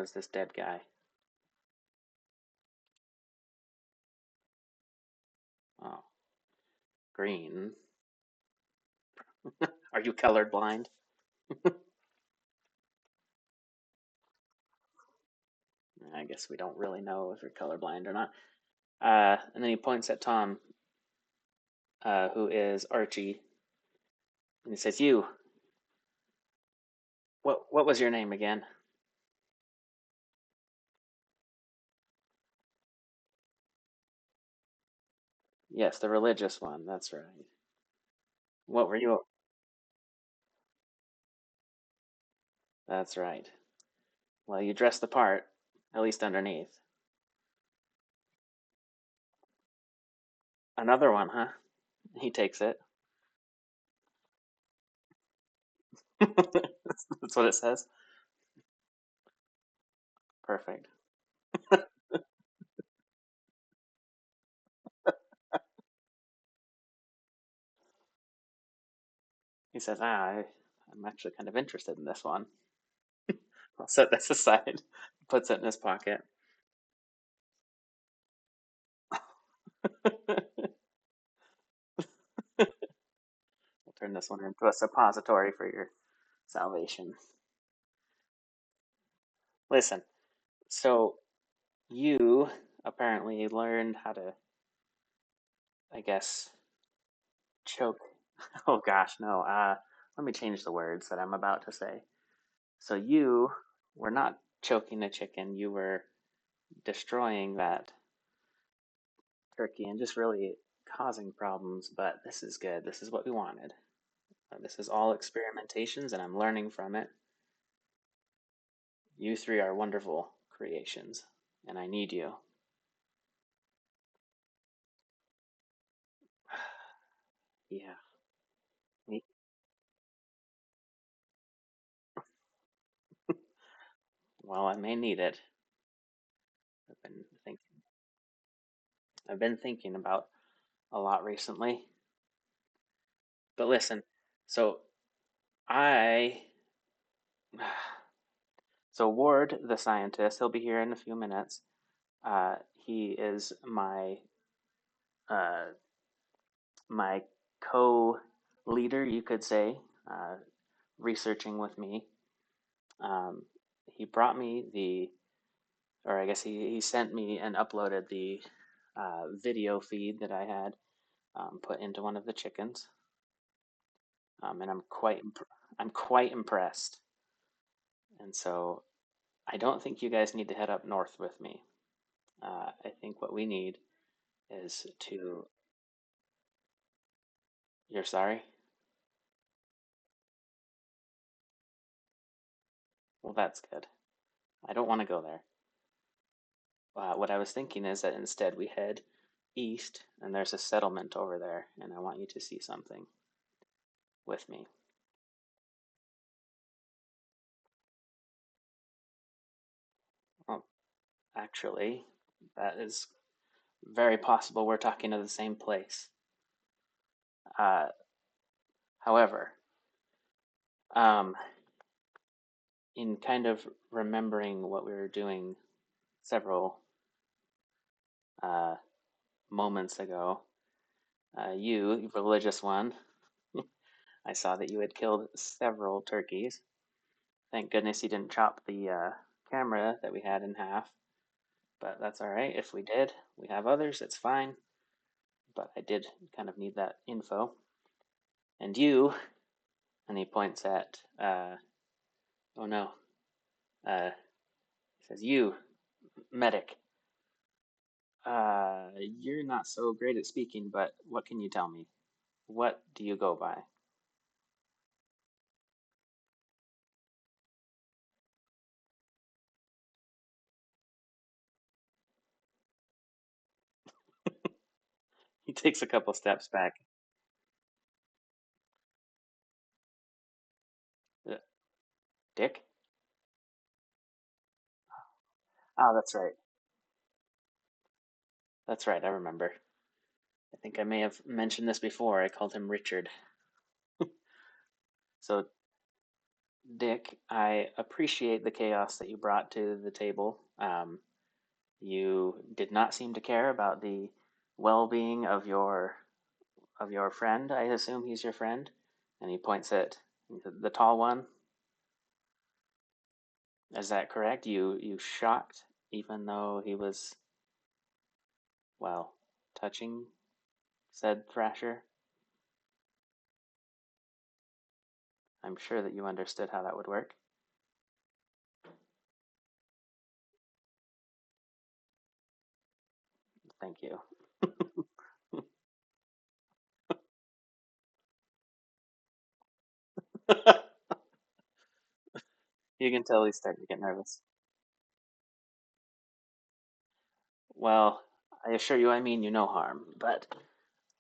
was this dead guy? Oh, green. Are you colorblind? I guess we don't really know if you're colorblind or not. And then he points at Tom, who is Archie, and he says, "You. What was your name again?" Yes, the religious one. That's right. What were you? That's right. Well, you dressed the part, at least underneath. Another one, huh? He takes it. That's what it says. Perfect. He says, I'm actually kind of interested in this one. I'll set this aside. Puts it in his pocket. We'll turn this one into a suppository for your salvation. Listen, so you apparently learned how to, I guess, choke. Oh gosh, no. Let me change the words that I'm about to say. So you were not choking a chicken, you were destroying that turkey and just really causing problems, but this is good. This is what we wanted. This is all experimentations, and I'm learning from it. You three are wonderful creations, and I need you. Yeah. Well, I may need it. I've been thinking. I've been thinking about a lot recently. But listen, so I, so Ward, the scientist, he'll be here in a few minutes. He is uh, my co-leader, you could say, researching with me. Um, he brought me or I guess he sent me and uploaded the video feed that I had put into one of the chickens, and I'm quite impressed. And so I don't think you guys need to head up north with me. I think what we need is to. You're sorry? Well, that's good. I don't want to go there. What I was thinking is that instead we head east, and there's a settlement over there, and I want you to see something with me. Well, actually, that is very possible we're talking to the same place. Uh, however, um, in kind of remembering what we were doing several uh, moments ago, you religious one, I saw that you had killed several turkeys. Thank goodness you didn't chop the camera that we had in half, but that's all right. If we did, we have others, it's fine. But I did kind of need that info. And you, and he points at, oh no, he says, you, medic, you're not so great at speaking, but what can you tell me? What do you go by? He takes a couple steps back. Uh, Dick? Oh, that's right. That's right. I remember. I think I may have mentioned this before. I called him Richard. So Dick, I appreciate the chaos that you brought to the table. You did not seem to care about the well-being of your friend. I assume he's your friend, and he points at the tall one. Is that correct? You shocked, even though he was, well, touching said Thrasher. I'm sure that you understood how that would work. Thank you. You can tell he's starting to get nervous. Well, I assure you, I mean you no harm, but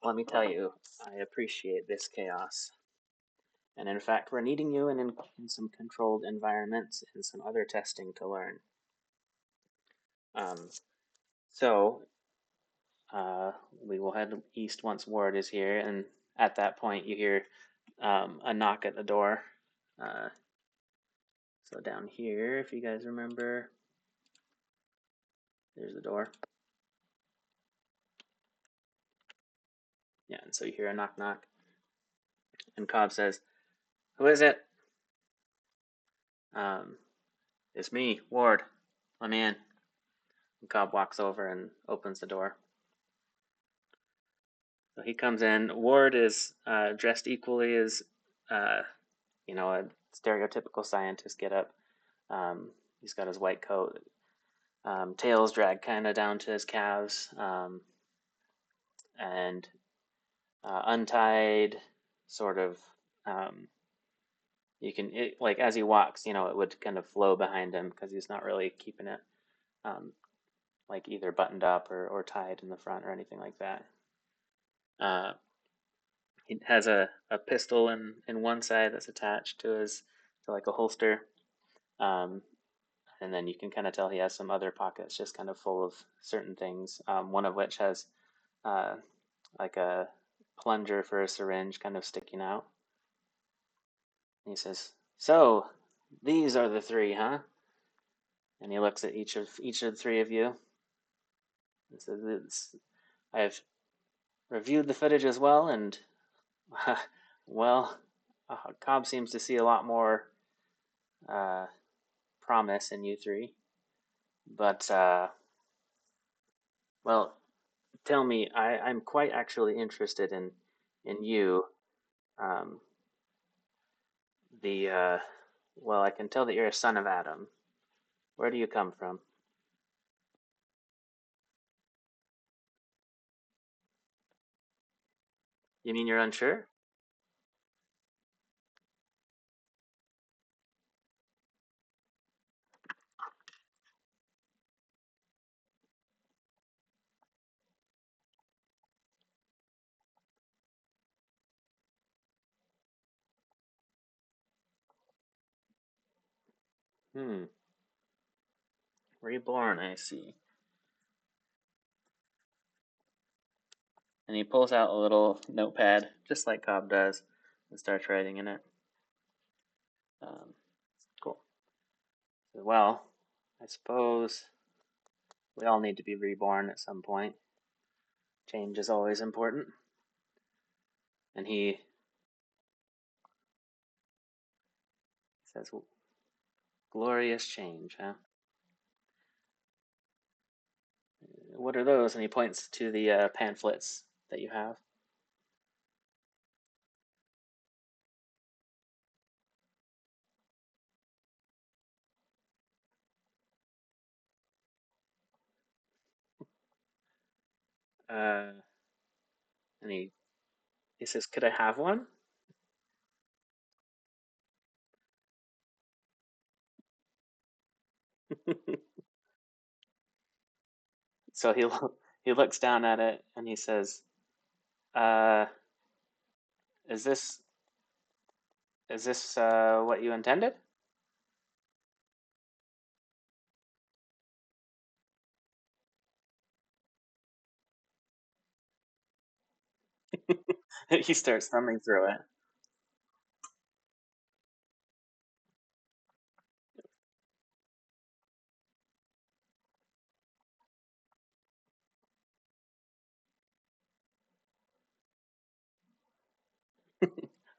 let me tell you, I appreciate this chaos. And in fact, we're needing you in some controlled environments and some other testing to learn. Um, so, uh, we will head east once Ward is here, and at that point, you hear a knock at the door. Uh, so, down here, if you guys remember, there's the door. Yeah, and so you hear a knock knock, and Cobb says, "Who is it?" Um, it's me, Ward. Let me in. And Cobb walks over and opens the door. So he comes in. Ward is dressed equally as, uh, a stereotypical scientist get up. He's got his white coat, tails dragged kind of down to his calves, and untied, sort of. Um, like as he walks, it would kind of flow behind him because he's not really keeping it um, like either buttoned up or tied in the front or anything like that. Uh, he has a pistol in one side that's attached to like a holster. Um, and then you can kind of tell he has some other pockets just kind of full of certain things. One of which has uh, like a plunger for a syringe kind of sticking out. And he says, "So these are the three, huh?" And he looks at each of the three of you and says, "I've reviewed the footage as well, and well, Cobb seems to see a lot more uh, promise in you three. But well, tell me, I'm quite actually interested in you. Um, the well, I can tell that you're a son of Adam. Where do you come from? You mean you're unsure? Hmm. Reborn, I see. And he pulls out a little notepad, just like Cobb does, and starts writing in it. Um, cool. Well, I suppose we all need to be reborn at some point. Change is always important. And he says, "Glorious change, huh? What are those?" And he points to the pamphlets that you have. Uh, and he says, "Could I have one?" So he looks down at it and he says, uh, "Is this what you intended?" He starts thumbing through it.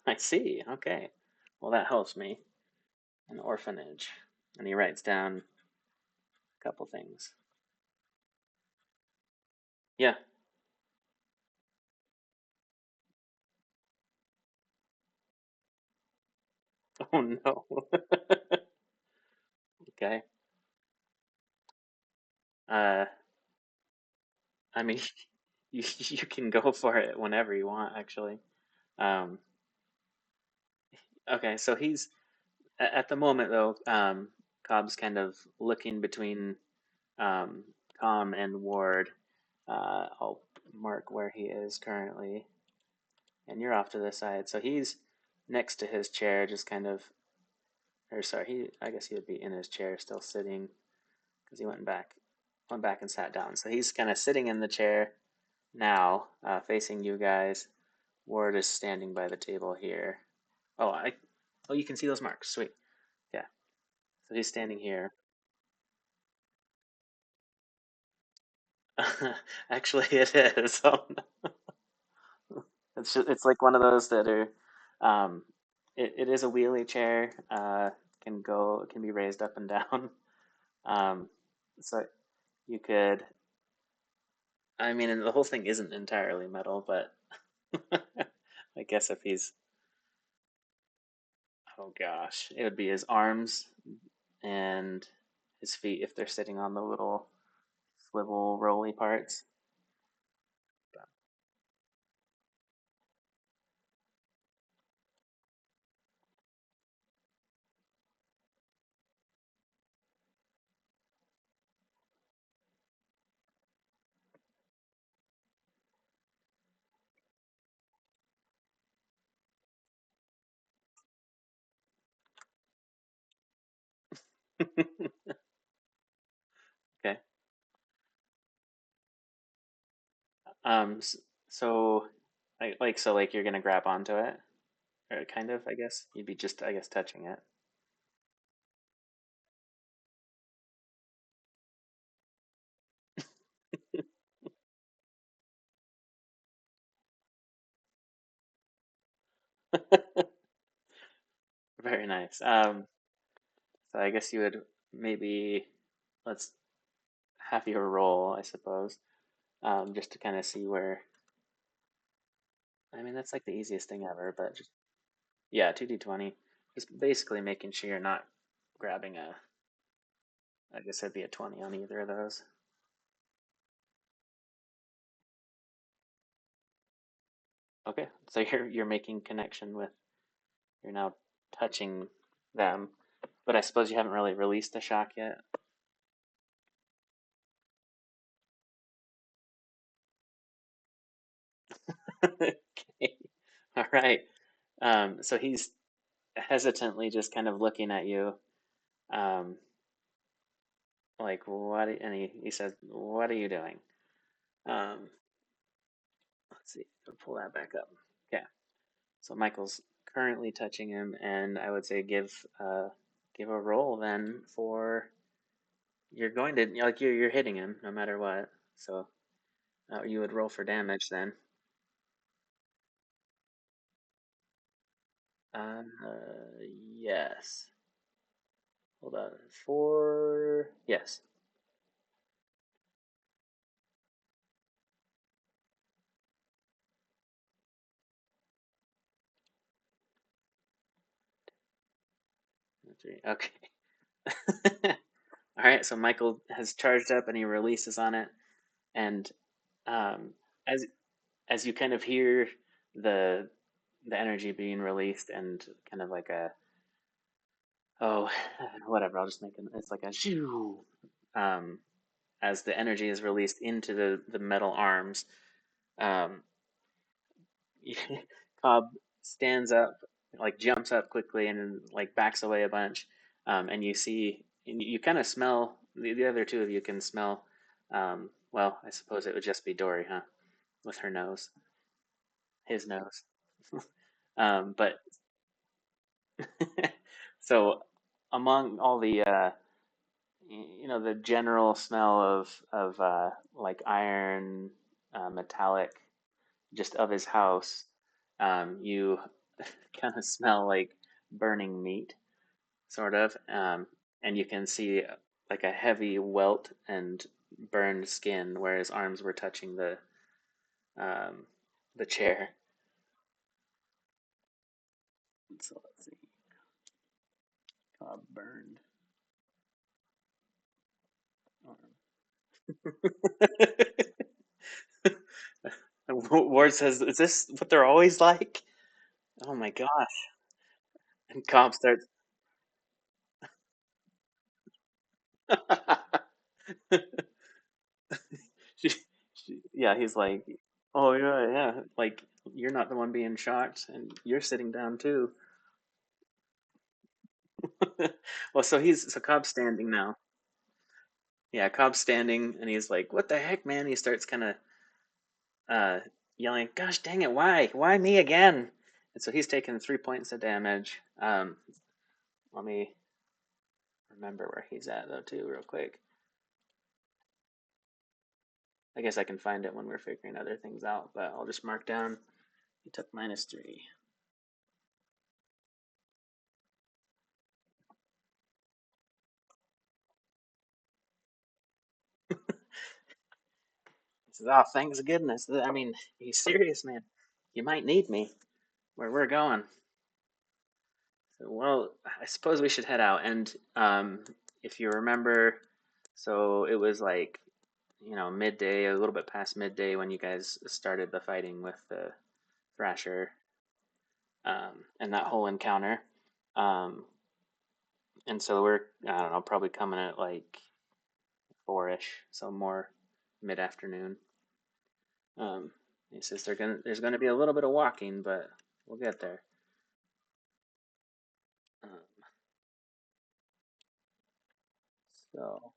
I see. Okay. Well, that helps me. An orphanage. And he writes down a couple things. Yeah. Oh no. Okay. Uh, I mean, you can go for it whenever you want, actually. Um, okay, so he's at the moment though. Cobb's kind of looking between um, Tom and Ward. I'll mark where he is currently, and you're off to the side. So he's next to his chair, just kind of, or sorry, I guess he would be in his chair, still sitting, because he went back and sat down. So he's kind of sitting in the chair now, facing you guys. Ward is standing by the table here. Oh, oh, you can see those marks. Sweet. Yeah. So he's standing here. Actually, it is. Oh, no. It's like one of those that are. Um, it is a wheelie chair. Can be raised up and down. Um, so you could. I mean, and the whole thing isn't entirely metal, but I guess if he's. Oh gosh, it would be his arms and his feet if they're sitting on the little swivel rolly parts. Okay. So, like you're gonna grab onto it, or kind of, I guess. You'd be just, I guess, touching it. Very nice. So I guess you would maybe let's have your roll, I suppose, just to kind of see where. I mean, that's like the easiest thing ever, but just yeah, 2d20. Just basically making sure you're not grabbing a. I guess it'd be a 20 on either of those. Okay, so you're making connection with. You're now touching them, but I suppose you haven't really released the shock yet. Okay. All right. So he's hesitantly just kind of looking at you, um, like, what? And he says, "What are you doing?" Um, let's see. I'll pull that back up. Okay. So Michael's currently touching him, and I would say give a roll then for you're going to like you're hitting him no matter what. So you would roll for damage then. Uh, yes. Hold on. For yes. 3. Okay. All right. So Michael has charged up and he releases on it, and um, as you kind of hear the the energy being released and kind of like a oh whatever. I'll just make it. It's like a shoo. Um, as the energy is released into the metal arms, um, Cobb stands up, like jumps up quickly and like backs away a bunch. And you see, and you kind of smell, the other two of you can smell, well, I suppose it would just be Dory, huh? With her nose, his nose. But so among all the, the general smell of like iron, metallic, just of his house. you kind of smell like burning meat, sort of, and you can see like a heavy welt and burned skin where his arms were touching um, the chair. So let's see, burned arm. Ward says, "Is this what they're always like?" Oh my gosh! And Cobb starts. she, yeah, he's like, "Oh yeah, yeah." Like you're not the one being shocked, and you're sitting down too. Well, so Cobb's standing now. Yeah, Cobb's standing, and he's like, "What the heck, man?" He starts kind of uh, yelling, "Gosh dang it, why me again?" And so he's taking 3 points of damage. Let me remember where he's at though too, real quick. I guess I can find it when we're figuring other things out, but I'll just mark down he took -3. He says, "Oh, thanks goodness. I mean, he's serious, man. You might need me where we're going." So, well, I suppose we should head out. And if you remember, so it was like, midday, a little bit past midday when you guys started the fighting with the Thrasher and that whole encounter. Um, and so we're, I don't know, probably coming at like 4-ish, so more mid-afternoon. Um, he says there's gonna be a little bit of walking, but we'll get there. Um, so,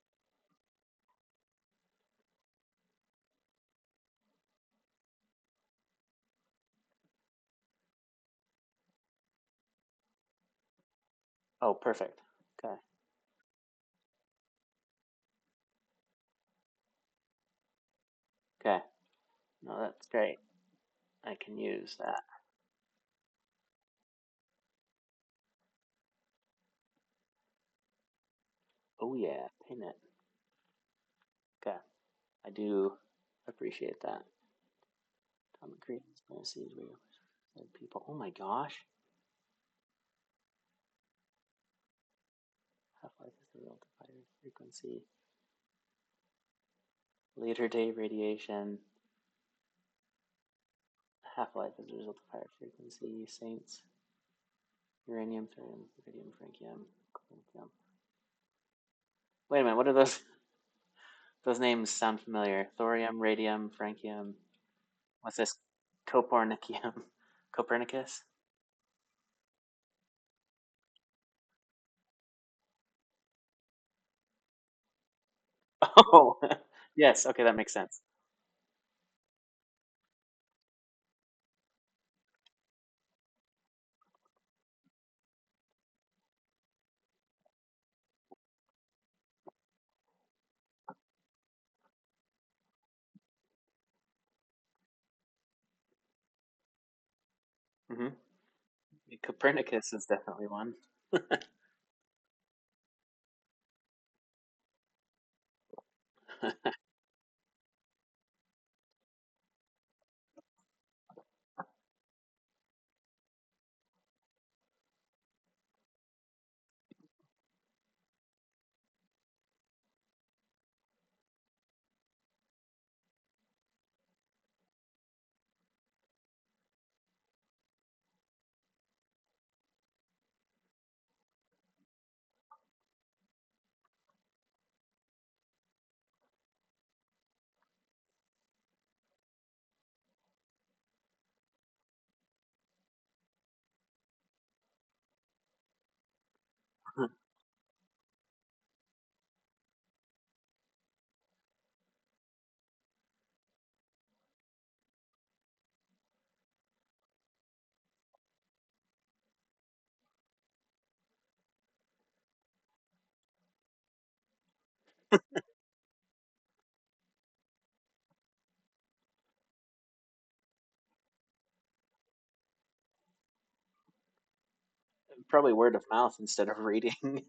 oh, perfect. Okay, okay. No, that's great. I can use that. Oh yeah, pin it. Okay, I do appreciate that. Atomic creations fantasies where people. Oh my gosh, Half Life is the result of higher frequency. Later day radiation. Half Life is the result of higher frequency. Saints. Uranium, thorium, iridium, francium, francium. Wait a minute, what are those? Those names sound familiar. Thorium, radium, francium. What's this? Copernicum. Copernicus? Oh, yes. Okay, that makes sense. Hmm. Copernicus is definitely one. Probably word of mouth instead of reading.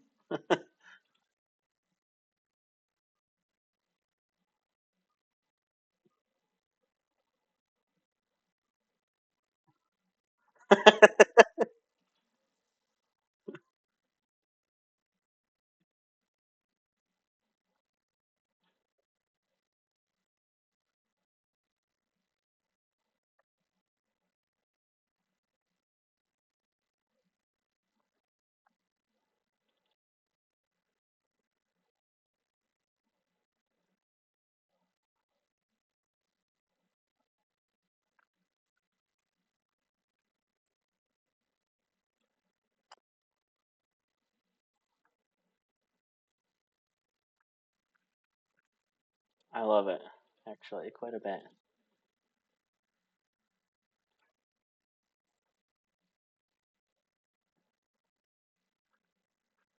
I love it, actually, quite a bit.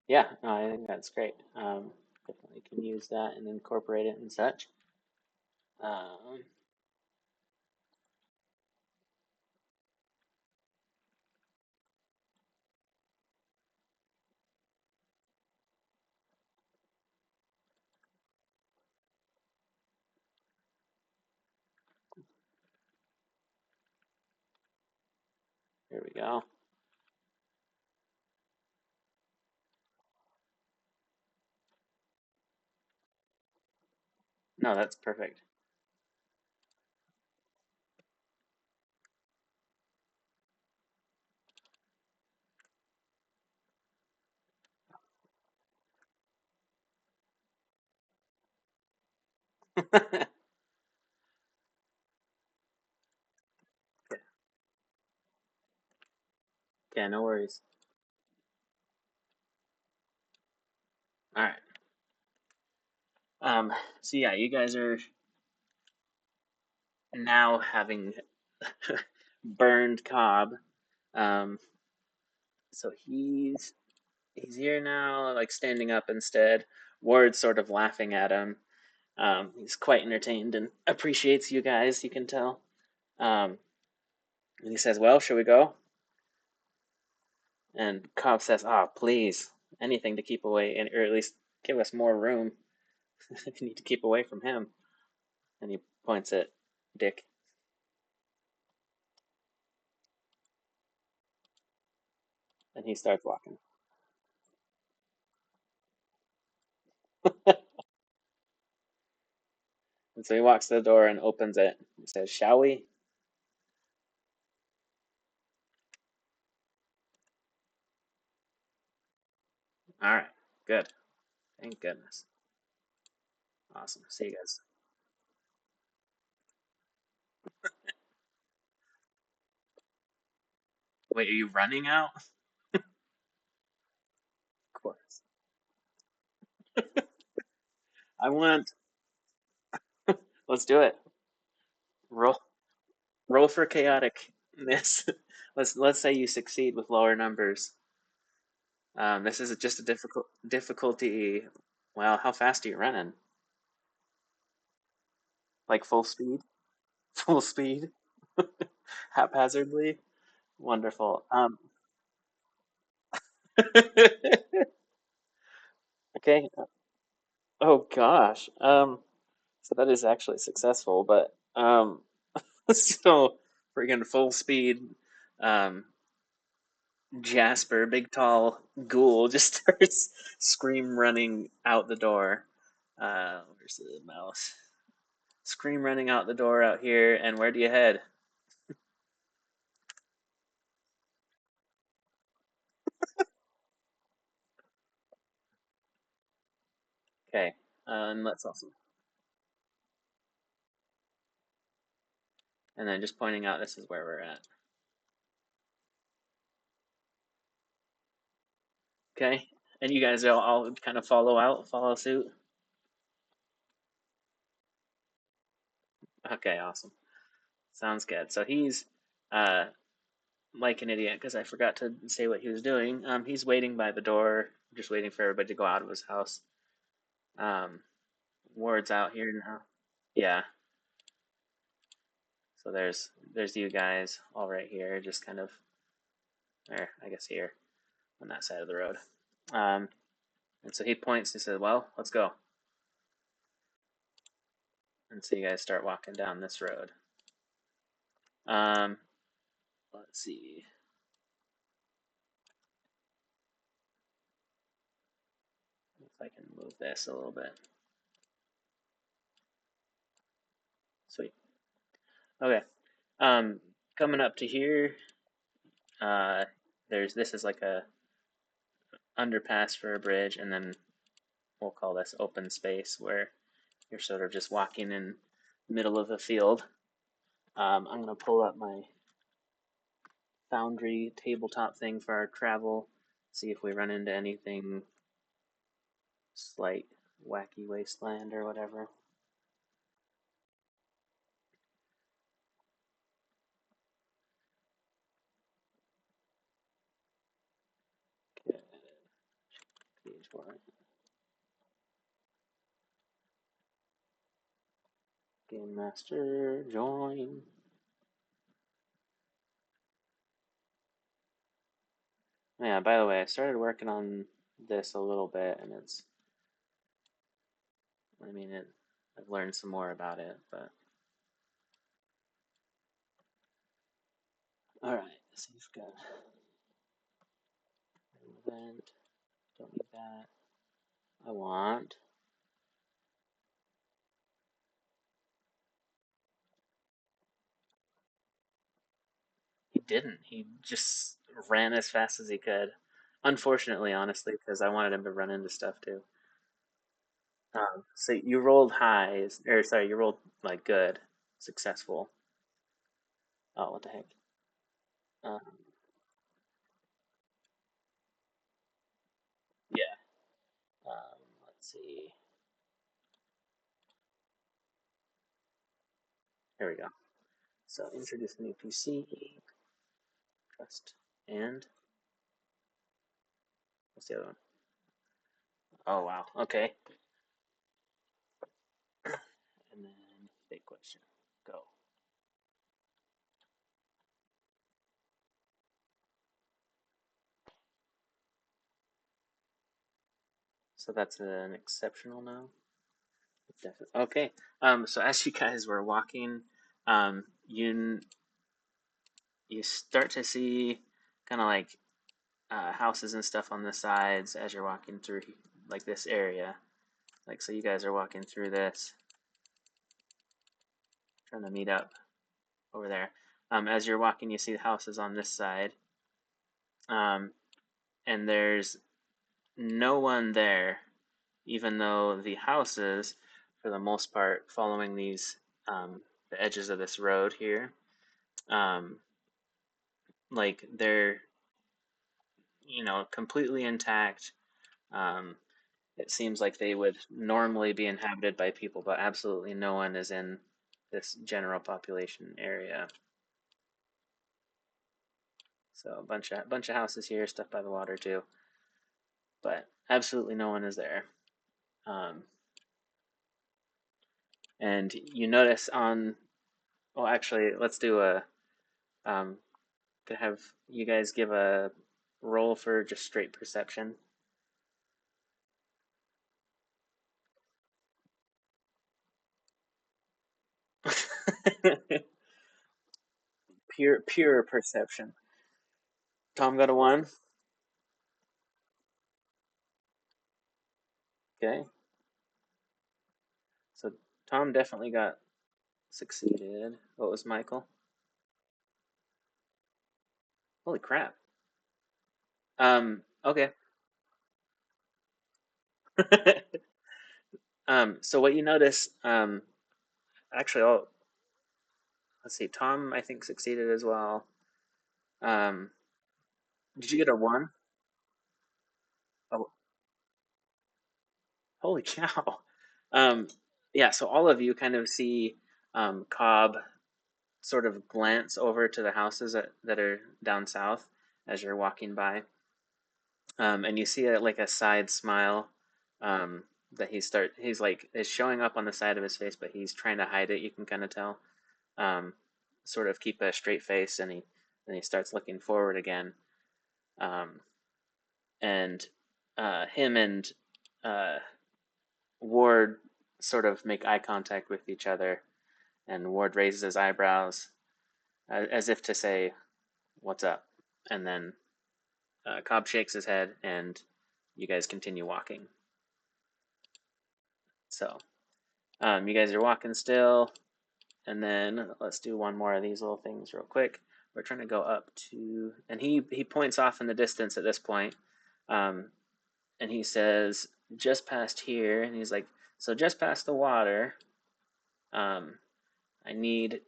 Yeah, no, I think that's great. Definitely can use that and incorporate it and such. Um, Here we go. No, that's perfect. Yeah, no worries. All right. Um, so yeah, you guys are now having burned Cobb. Um, so he's here now, like standing up instead. Ward's sort of laughing at him. He's quite entertained and appreciates you guys. You can tell. Um, and he says, "Well, shall we go?" And Cobb says, "Ah, oh, please, anything to keep away, and or at least give us more room. We need to keep away from him." And he points at Dick, and he starts walking. And so he walks to the door and opens it. He says, "Shall we?" All right, good. Thank goodness. Awesome. See you guys. Wait, are you running out? Of course. I want. Let's do it. Roll, roll for chaoticness. Let's say you succeed with lower numbers. This is just a difficulty. Well, how fast are you running? Like full speed? Full speed? Haphazardly? Wonderful. Okay. Oh gosh. So that is actually successful, but so freaking full speed. Um, Jasper, big tall ghoul, just starts scream running out the door. Where's the mouse? Scream running out the door out here, and where do you head? Okay, and let's also, and then just pointing out this is where we're at. Okay, and you guys all kind of follow suit. Okay, awesome. Sounds good. So he's uh like an idiot because I forgot to say what he was doing. He's waiting by the door, just waiting for everybody to go out of his house. Um, Ward's out here now. Yeah. So there's you guys all right here, just kind of, or I guess here. on that side of the road. Um, and so he points and he says, "Well, let's go." And so you guys start walking down this road. Um, let's see. If I can move this a little bit. Sweet. Okay. Um, coming up to here, uh, this is like a underpass for a bridge, and then we'll call this open space where you're sort of just walking in the middle of a field. I'm gonna pull up my Foundry tabletop thing for our travel, see if we run into anything slight wacky wasteland or whatever. Okay, page one. Game Master, join. Yeah, by the way, I started working on this a little bit, and I mean, I've learned some more about it, but all right. So you've got an event. Don't need that. I want. He didn't. He just ran as fast as he could. Unfortunately, honestly, because I wanted him to run into stuff too. So you rolled high, or sorry, you rolled like good, successful. Oh, what the heck? Um, yeah. Let's see. Here we go. So introduce a new PC, trust, and what's the other one? Oh wow. Okay. And then big question. Go. So that's an exceptional now. Definitely. Okay. So as you guys were walking, you start to see kind of like houses and stuff on the sides as you're walking through like this area. Like so, you guys are walking through this, trying to meet up over there. As you're walking, you see the houses on this side, um, and there's no one there, even though the houses, for the most part, following the edges of this road here, um, like they're completely intact. Um, it seems like they would normally be inhabited by people, but absolutely no one is in this general population area. So a bunch of houses here, stuff by the water too, but absolutely no one is there. Um, and you notice on, well, actually, let's do to have you guys give a roll for just straight perception. Pure perception. Tom got a one. Okay, so Tom definitely got succeeded. What was Michael? Holy crap. Okay. So what you notice, actually, let's see. Tom, I think succeeded as well. Um, did you get a one? Oh, holy cow. Um, yeah. So all of you kind of see Cobb sort of glance over to the houses that are down south as you're walking by, and you see like a side smile that he's like is showing up on the side of his face, but he's trying to hide it. You can kind of tell. Um, sort of keep a straight face, and he starts looking forward again. Um, and him and Ward sort of make eye contact with each other, and Ward raises his eyebrows as if to say, "What's up?" And then Cobb shakes his head, and you guys continue walking. So you guys are walking still, and then let's do one more of these little things real quick. We're trying to go up to, and he points off in the distance at this point, and he says, "Just past here," and he's like, "So just past the water. I need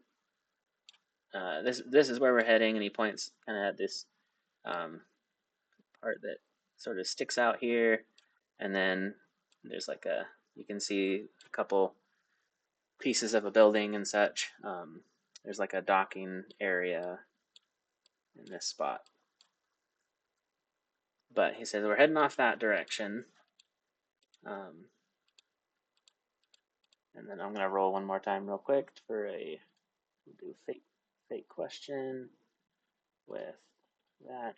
this. This is where we're heading," and he points kind of at this um, part that sort of sticks out here, and then there's like you can see a couple pieces of a building and such. There's like a docking area in this spot. But he says we're heading off that direction. And then I'm gonna roll one more time real quick for we'll do fake question with that.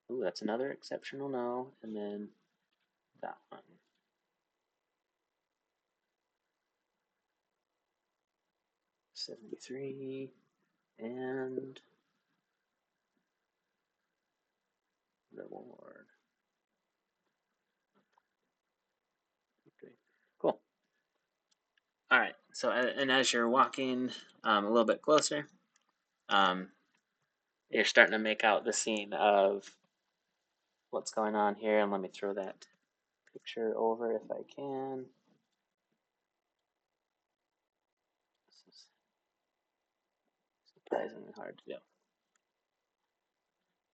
Ooh, that's another exceptional no, and then that one. 73 and reward. Okay, cool. All right. So, and as you're walking a little bit closer, um, you're starting to make out the scene of what's going on here. And let me throw that picture over if I can. This is surprisingly hard to do.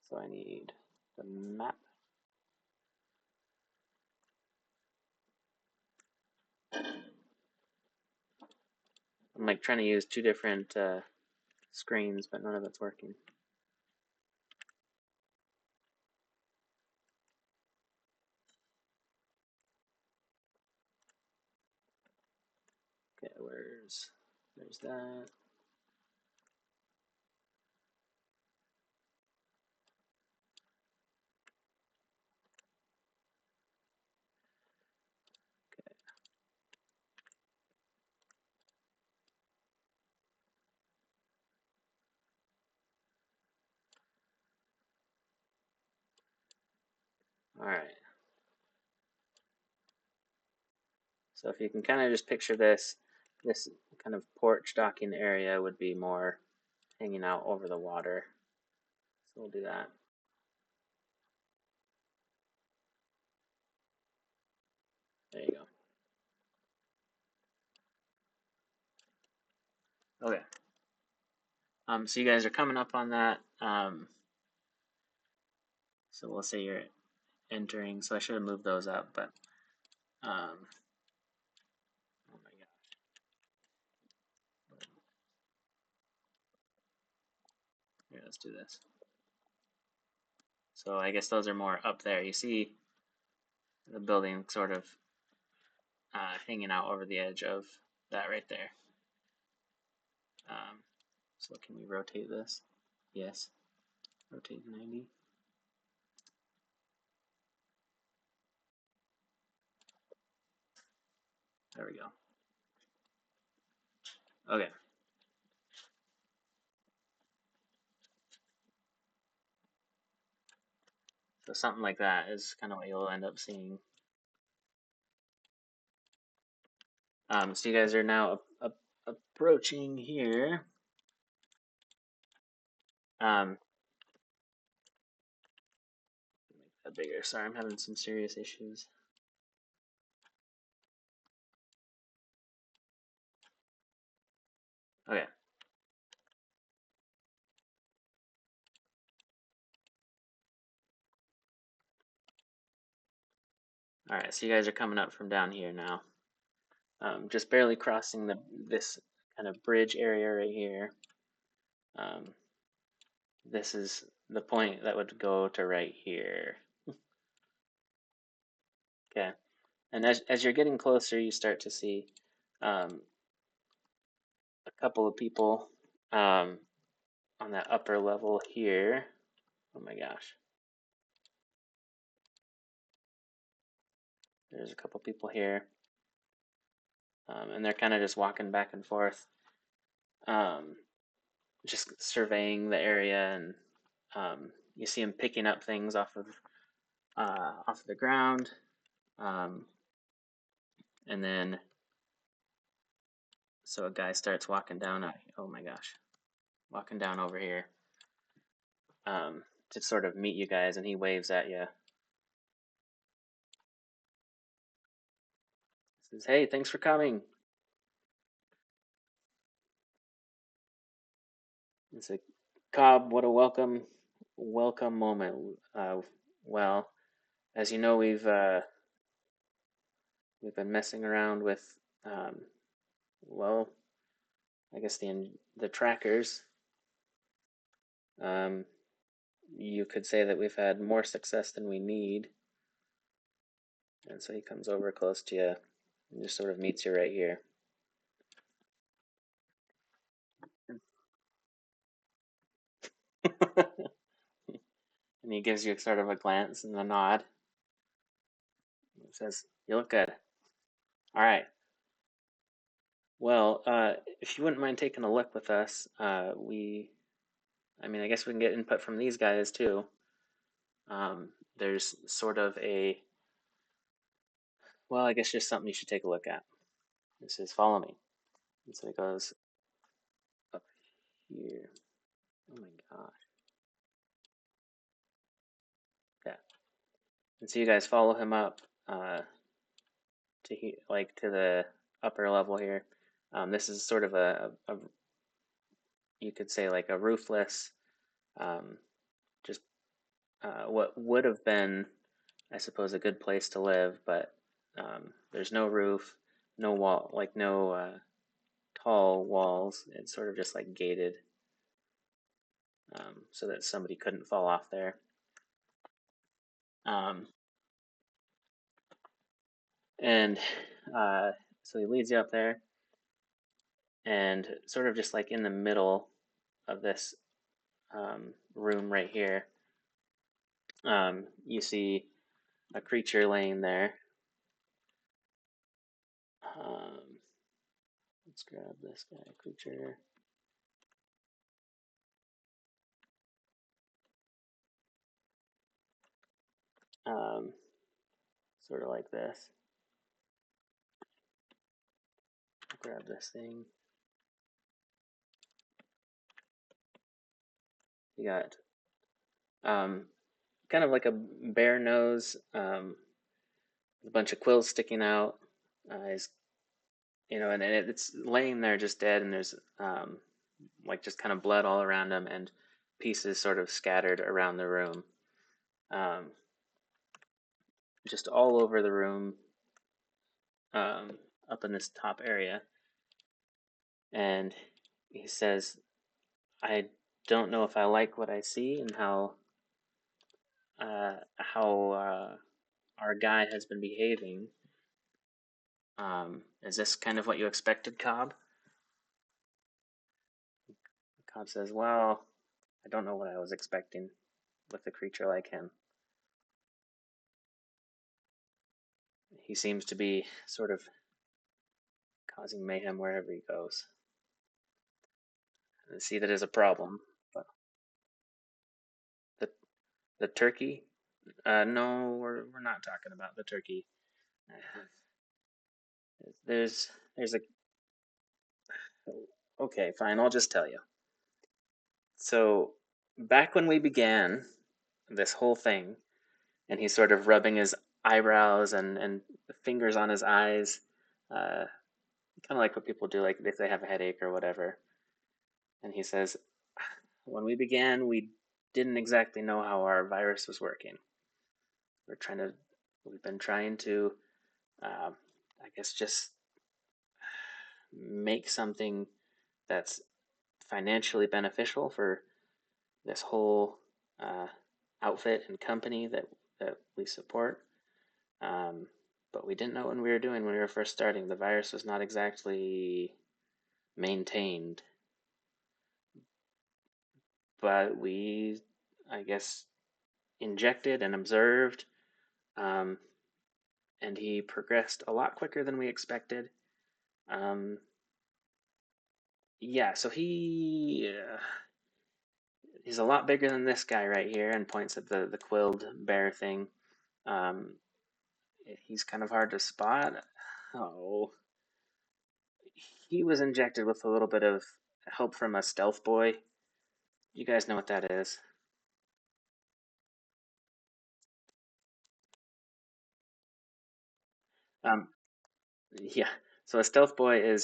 So I need the map. I'm like trying to use two different screens, but none of it's working. Okay, there's that. All right. So if you can kind of just picture this kind of porch docking area would be more hanging out over the water. So we'll do that. There you go. Okay. So you guys are coming up on that. So we'll say you're entering. So I should have moved those up, but oh my gosh. Here, let's do this. So I guess those are more up there. You see the building sort of hanging out over the edge of that right there. So can we rotate this? Yes. Rotate 90. There we go. Okay. So something like that is kind of what you'll end up seeing. So you guys are now approaching here. Make that bigger. Sorry, I'm having some serious issues. Okay. All right, so you guys are coming up from down here now. Just barely crossing this kind of bridge area right here. This is the point that would go to right here. Okay, and as you're getting closer, you start to see a couple of people on that upper level here. Oh my gosh. There's a couple people here. And they're kind of just walking back and forth, um, just surveying the area, and you see them picking up things off of the ground, um, and then so a guy starts walking down. Oh my gosh, walking down over here to sort of meet you guys, and he waves at you. Says, "Hey, thanks for coming." It's like, Cobb, what a welcome moment. Well, as you know, we've been messing around with, well, I guess the trackers. Um, you could say that we've had more success than we need. And so he comes over close to you and just sort of meets you right here. And he gives you sort of a glance and a nod. He says, "You look good. All right. Well, if you wouldn't mind taking a look with us, I mean, I guess we can get input from these guys too. There's sort of well, I guess just something you should take a look at. He says, follow me." And so he goes up here. Oh my gosh. Yeah. And so you guys follow him up to the upper level here. This is sort of a you could say like a roofless, um, just what would have been, I suppose, a good place to live, but there's no roof, no wall, like no tall walls. It's sort of just like gated, so that somebody couldn't fall off there. Um, and so he leads you up there, and sort of just like in the middle of this room right here, you see a creature laying there. Um, let's grab this guy, creature. Um, Sort of like this. Grab this thing. You got kind of like a bare nose, a bunch of quills sticking out. He's, and it's laying there just dead, and there's like just kind of blood all around him, and pieces sort of scattered around the room, um, just all over the room, up in this top area. And he says, "I don't know if I like what I see and how our guy has been behaving. Is this kind of what you expected, Cobb?" Cobb says, "Well, I don't know what I was expecting with a creature like him. He seems to be sort of causing mayhem wherever he goes. I see that as a problem." But the the turkey? No, we're not talking about the turkey. There's a Okay, fine. I'll just tell you. So back when we began this whole thing, and he's sort of rubbing his eyebrows and fingers on his eyes, kind of like what people do, like if they have a headache or whatever. And he says, when we began, we didn't exactly know how our virus was working. We've been trying to, I guess, just make something that's financially beneficial for this whole uh, outfit and company that we support. Um, but we didn't know what we were doing when we were first starting. The virus was not exactly maintained. but we, I guess, injected and observed, um, and he progressed a lot quicker than we expected. Um, yeah, so he's a lot bigger than this guy right here, and points at the quilled bear thing. Um, he's kind of hard to spot. Oh, he was injected with a little bit of help from a stealth boy. You guys know what that is. Um, yeah. So a stealth boy is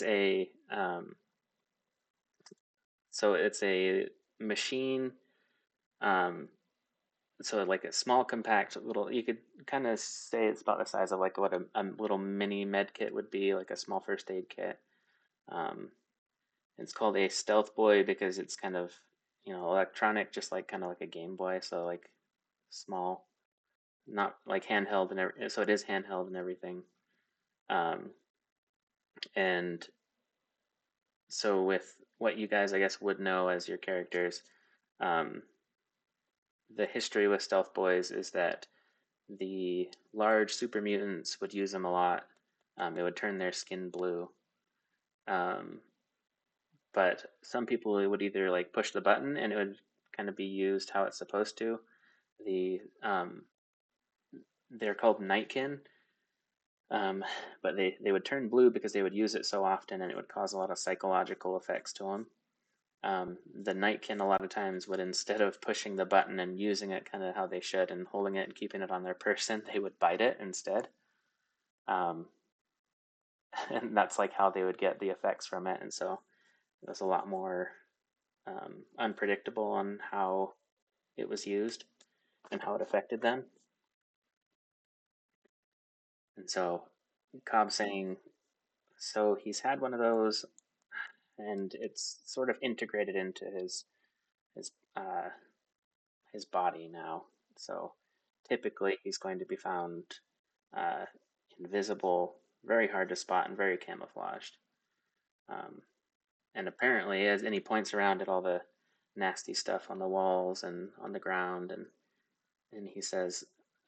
so it's a machine. Um, so like a small, compact little. You could kind of say it's about the size of like what a little mini med kit would be, like a small first aid kit. Um, it's called a stealth boy because it's kind of electronic, just like kind of like a Game Boy. So like small, not like handheld and so it is handheld and everything. Um, and so with what you guys, I guess, would know as your characters, um, the history with stealth boys is that the large super mutants would use them a lot. It would turn their skin blue. Um, but some people would either like push the button and it would kind of be used how it's supposed to. The They're called nightkin, um, but they would turn blue because they would use it so often and it would cause a lot of psychological effects to them. The nightkin a lot of times would, instead of pushing the button and using it kind of how they should and holding it and keeping it on their person, they would bite it instead. Um, and that's like how they would get the effects from it. And so it was a lot more unpredictable on how it was used and how it affected them. And so Cobb's saying, so he's had one of those, and it's sort of integrated into his uh, his body now. So typically he's going to be found uh, invisible, very hard to spot, and very camouflaged. Um, and apparently, as and he points around at all the nasty stuff on the walls and on the ground, and he says,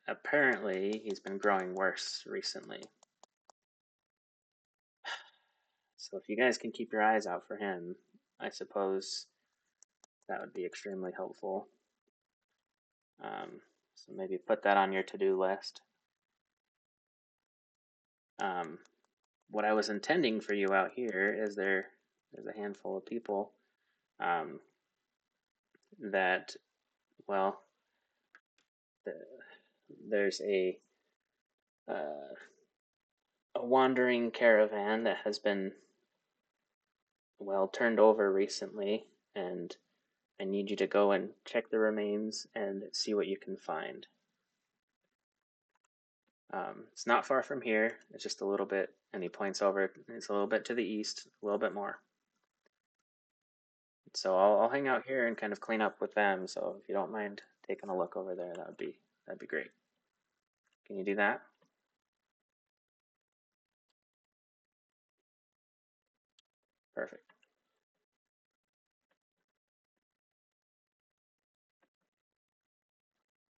apparently he's been growing worse recently. So if you guys can keep your eyes out for him, I suppose that would be extremely helpful. So maybe put that on your to-do list. Um, what I was intending for you out here is there's a handful of people um, that, well, the, there's uh, a wandering caravan that has been, well, turned over recently, and I need you to go and check the remains and see what you can find. It's not far from here. It's just a little bit, and he points over. It's a little bit to the east, a little bit more. So I'll hang out here and kind of clean up with them. So if you don't mind taking a look over there, that'd be great. Can you do that? Perfect.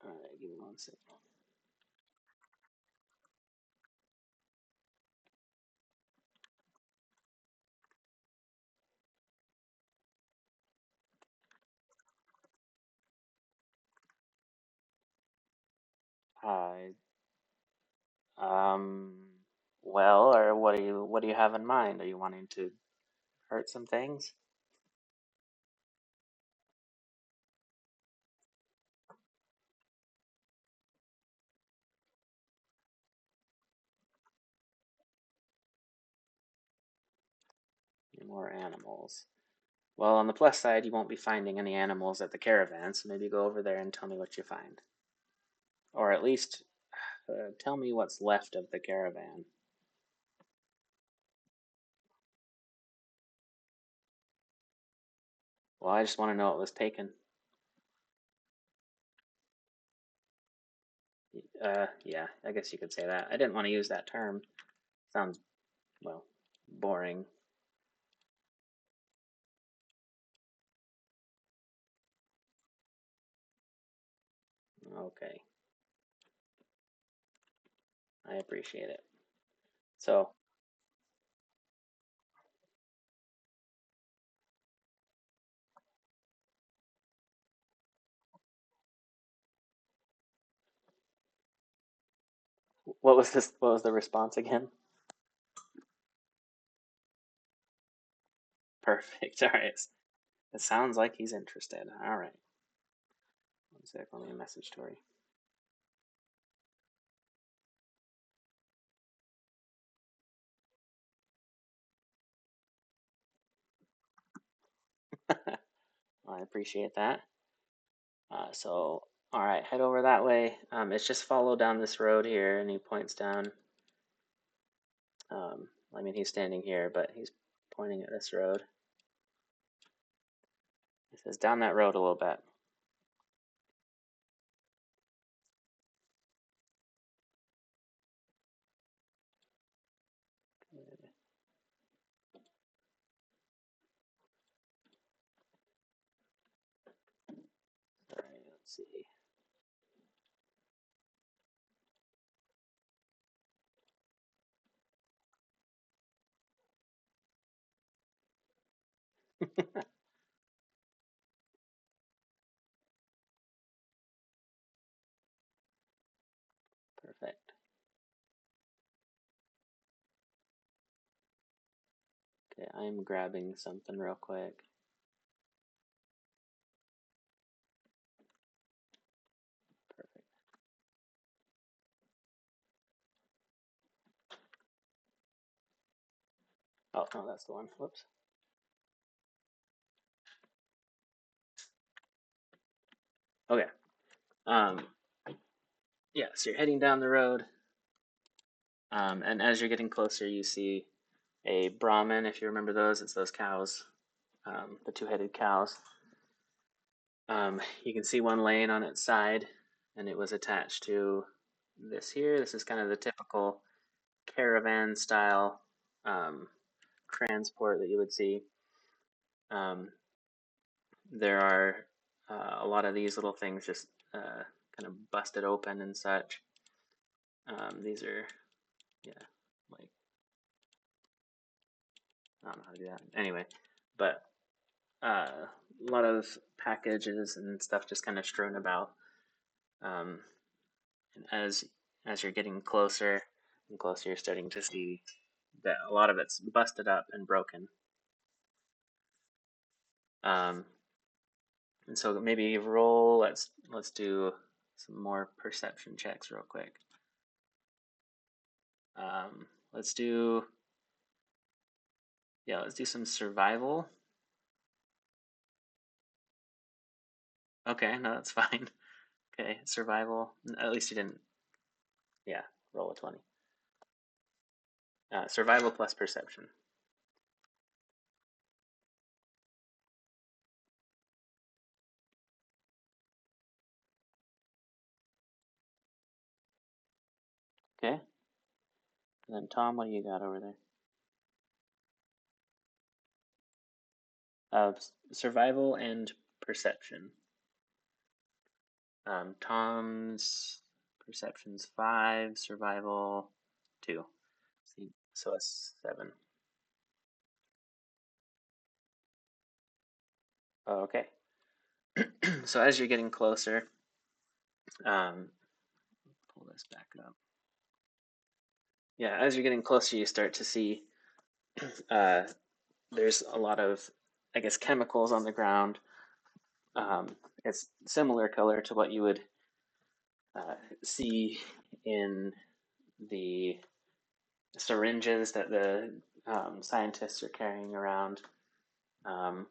All right, give me one second. Hi. Um. Well, or what do you have in mind? Are you wanting to hurt some things? More animals. Well, on the plus side, you won't be finding any animals at the caravan, so maybe go over there and tell me what you find. Or at least tell me what's left of the caravan. Well, I just want to know what was taken. Yeah, I guess you could say that. I didn't want to use that term. Sounds, well, boring. Okay, I appreciate it. So, what was this? What was the response again? Perfect. All right. It sounds like he's interested. All right. One sec. Let me message Tori. I appreciate that. All right, head over that way. It's just follow down this road here, and he points down. I mean, he's standing here, but he's pointing at this road. He says, down that road a little bit. All right, let's see. Perfect. Okay, I'm grabbing something real quick. Perfect. Oh, no, that's the one. Whoops. Okay. Um, yeah, so you're heading down the road, and as you're getting closer, you see a Brahmin, if you remember those. It's those cows, the two-headed cows. You can see one laying on its side, and it was attached to this here. This is kind of the typical caravan style um, transport that you would see. Um, there are a lot of these little things just kind of busted open and such. These are, yeah, like, I don't know how to do that. Anyway, but a lot of packages and stuff just kind of strewn about. Um, and as you're getting closer and closer, you're starting to see that a lot of it's busted up and broken. Um, and so maybe roll. Let's do some more perception checks real quick. Let's do yeah. Let's do some survival. Okay, no, that's fine. Okay, survival. At least you didn't. Yeah, roll a 20. Survival plus perception. Okay. And then Tom, what do you got over there? Survival and perception. Tom's perception's 5, survival 2. So a 7. Oh, okay. So as you're getting closer, um, pull this back up. Yeah, as you're getting closer, you start to see uh, there's a lot of, I guess, chemicals on the ground. It's similar color to what you would uh, see in the syringes that the scientists are carrying around. Um,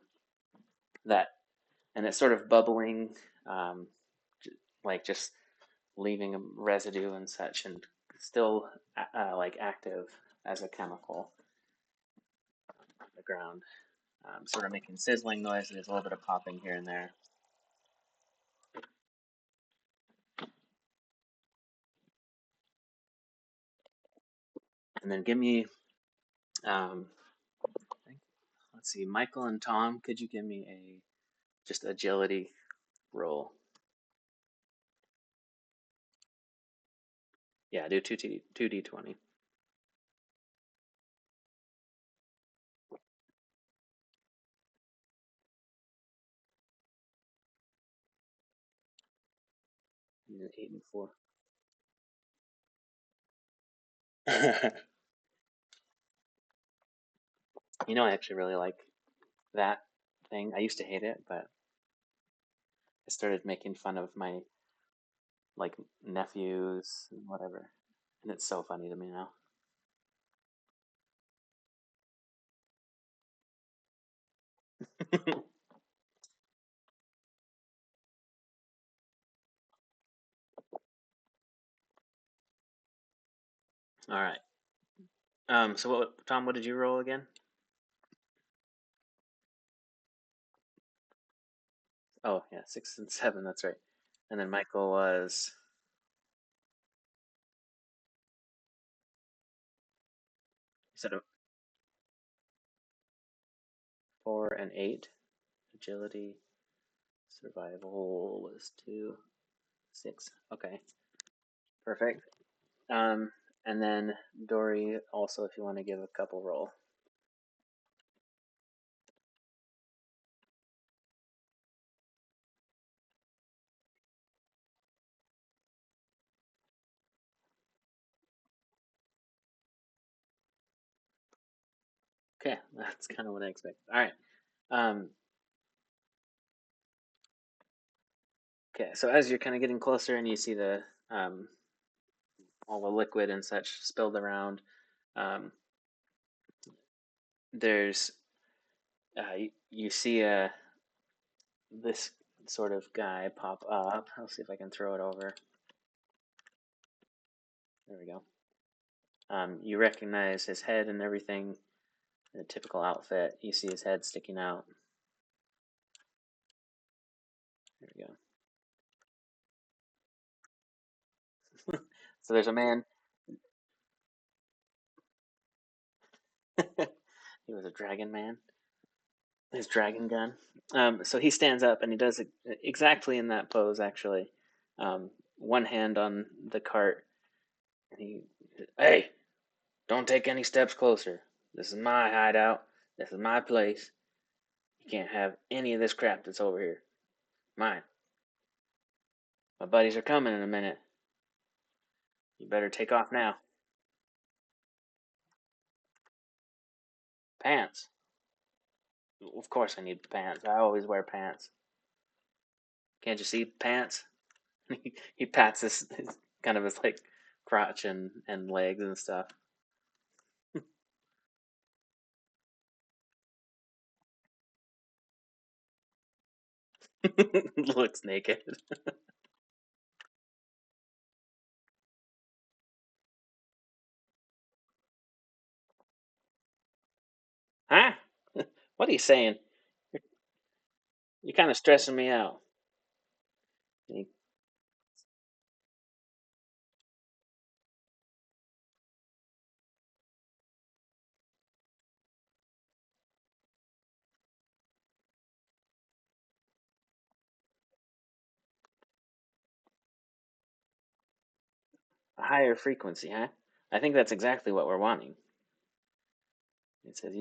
that and it's sort of bubbling, um, like just leaving a residue and such, and still like active as a chemical on the ground, sort of making sizzling noise. There's a little bit of popping here and there. And then give me, um, let's see, Michael and Tom. Could you give me a just agility roll? Yeah, do two d20. Eight and four. You know, I actually really like that thing. I used to hate it, but I started making fun of my like nephews and whatever, and it's so funny to me now. All right. So what, Tom? What did you roll again? Oh yeah, six and seven. That's right. And then Michael was you said a four and eight. Agility, survival was two, six. Okay, perfect. Um, and then Dory also, if you want to give a couple roll. Okay, that's kind of what I expect. All right. Um, okay, so as you're kind of getting closer and you see the all the liquid and such spilled around, um, there's you see this sort of guy pop up. I'll see if I can throw it over. There we go. You recognize his head and everything, the typical outfit. You see his head sticking out. There we go. So there's a man. He was a dragon man. His dragon gun. So he stands up and he does it exactly in that pose, actually. One hand on the cart. And hey, don't take any steps closer. This is my hideout. This is my place. You can't have any of this crap that's over here. Mine. My buddies are coming in a minute. You better take off now. Pants. Of course I need pants. I always wear pants. Can't you see pants? He pats his kind of his like crotch and legs and stuff. Looks naked. Huh? What are you saying? You're kind of stressing me out. A higher frequency, huh? I think that's exactly what we're wanting. It says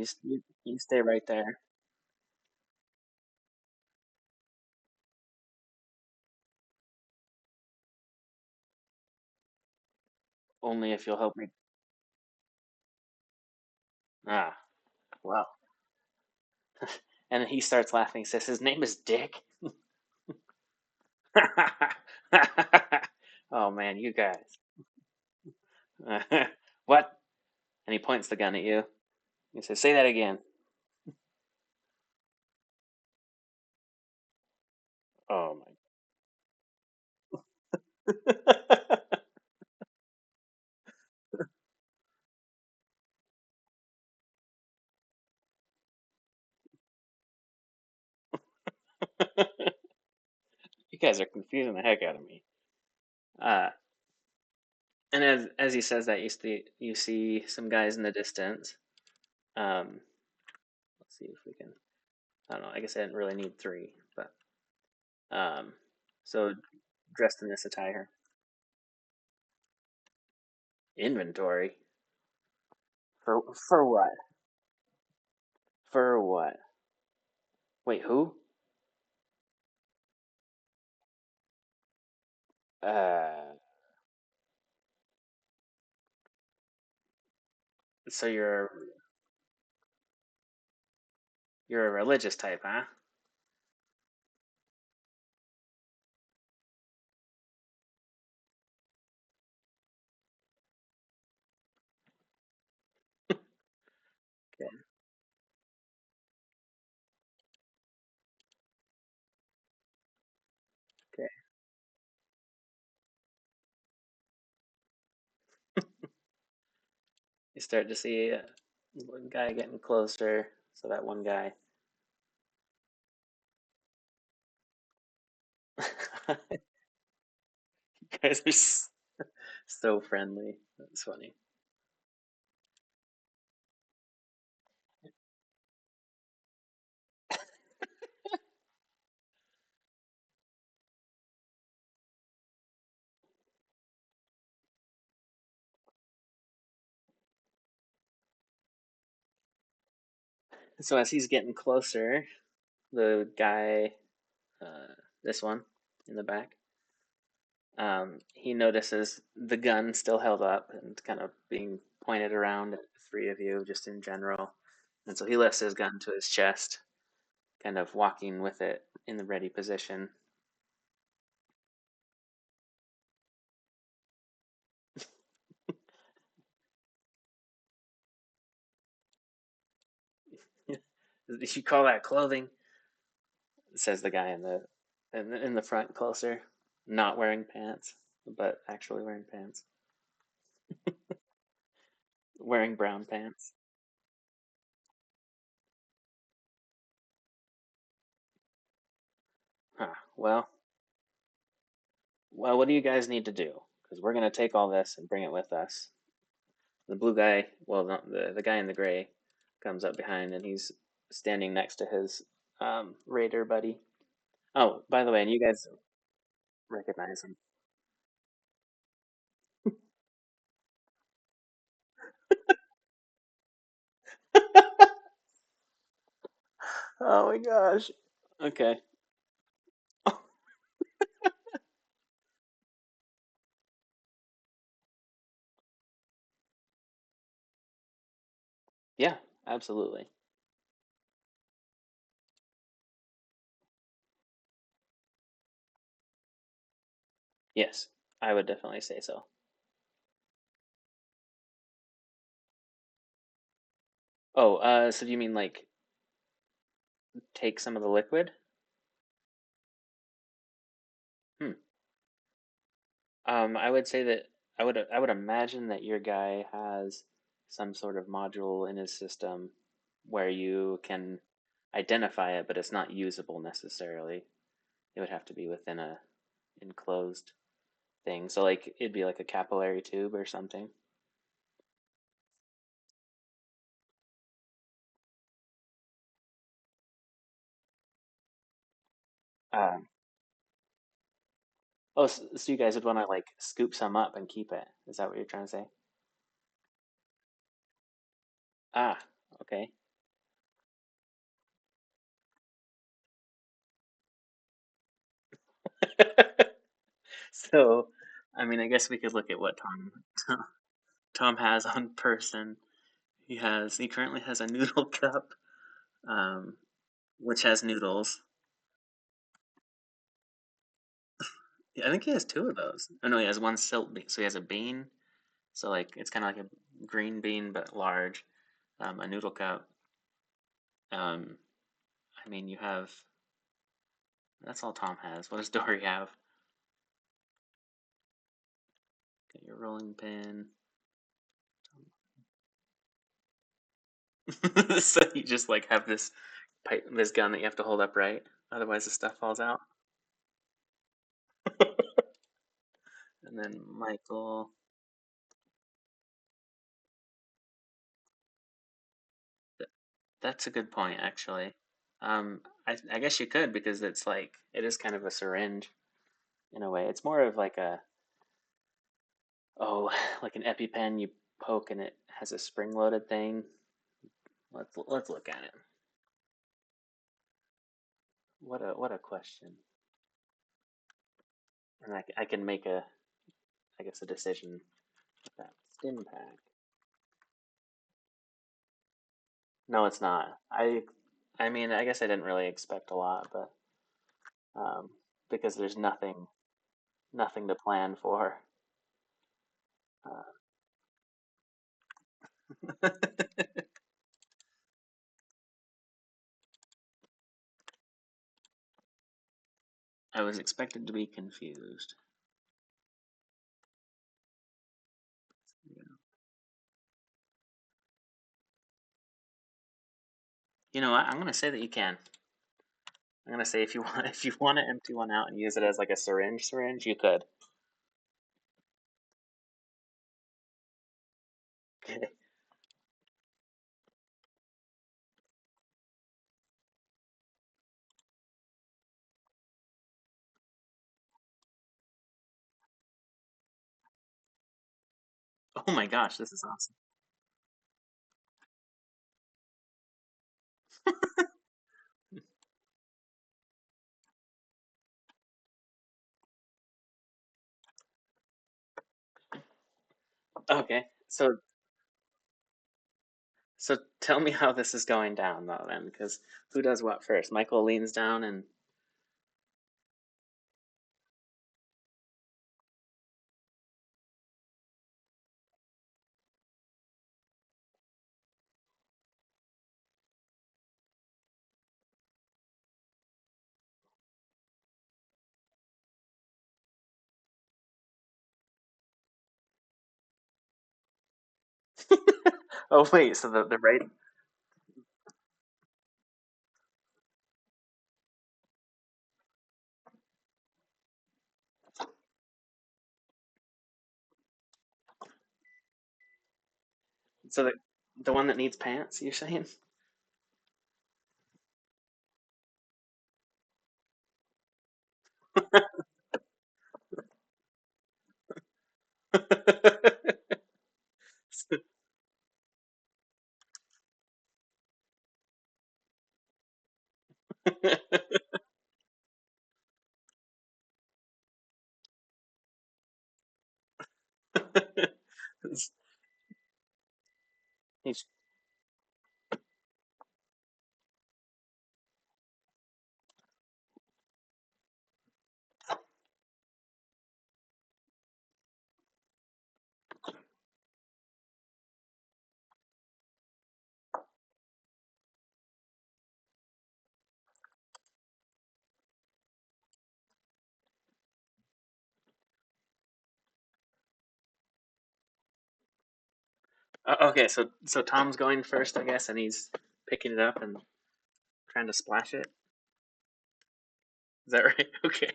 you stay right there. Only if you'll help me. Ah, well. And he starts laughing. He says his name is Dick. Oh man, you guys. What? And he points the gun at you. He says, "Say that again." Oh my. You guys are confusing the heck out of me. Uh, and as he says that, you see some guys in the distance. Um, let's see if we can. I don't know. I guess I didn't really need three, but um, so dressed in this attire. Inventory for what? For what? Wait, who? Uh, so you're a religious type, huh? Okay, okay. You start to see one guy getting closer. So that one guy. You guys are so friendly. That's funny. So as he's getting closer, the guy, uh, this one in the back, he notices the gun still held up and kind of being pointed around at the three of you, just in general. And so he lifts his gun to his chest, kind of walking with it in the ready position. Did you call that clothing? Says the guy in the front closer, not wearing pants, but actually wearing pants, wearing brown pants. Huh. Well, what do you guys need to do? Because we're gonna take all this and bring it with us. The blue guy, well, the guy in the gray, comes up behind and he's standing next to his raider buddy. Oh, by the way, and you guys recognize him. Oh my gosh. Okay. Yeah, absolutely. Yes, I would definitely say so. Oh, so do you mean like take some of the liquid? Hmm. I would say that I would imagine that your guy has some sort of module in his system where you can identify it, but it's not usable necessarily. It would have to be within a enclosed thing. So like it'd be like a capillary tube or something. Um, oh, so you guys would want to like scoop some up and keep it. Is that what you're trying to say? Ah, okay. So, I mean, I guess we could look at what Tom has on person. He currently has a noodle cup, um, which has noodles. Yeah, I think he has two of those. Oh no, he has one silt bean. So he has a bean. So like it's kind of like a green bean but large. A noodle cup. Um, I mean, you have. That's all Tom has. What does Dory have? Got your rolling pin. So you just like have this pipe, this gun that you have to hold up right, otherwise the stuff falls out. And then Michael. That's a good point, actually. I guess you could because it's like it is kind of a syringe in a way. It's more of like a Oh, like an EpiPen you poke and it has a spring-loaded thing. Let's look at it. What a question. And I can make a I guess a decision with that stim pack. No, it's not. I mean, I guess I didn't really expect a lot, but because there's nothing to plan for. Uh, I was expected to be confused. You know what? I'm gonna say that you can. I'm gonna say if you want if you want to empty one out and use it as like a syringe, you could. Okay. Oh my gosh, this is awesome. Okay, so tell me how this is going down though then, because who does what first? Michael leans down and oh wait, so the right so the one that needs pants, you're saying? He's, okay, so Tom's going first, I guess, and he's picking it up and trying to splash it. Is that right? Okay.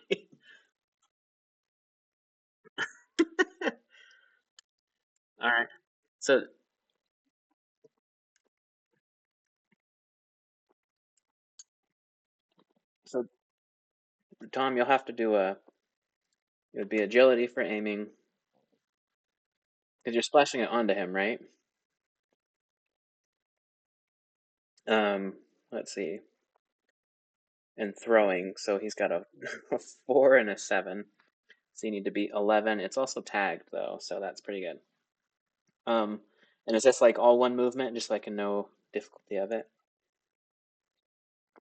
All right. So so Tom, you'll have to do a it would be agility for aiming because you're splashing it onto him, right? Um, let's see. And throwing, so he's got a 4 and a 7. So you need to be 11. It's also tagged though, so that's pretty good. Um, and is this like all one movement, just like a no difficulty of it?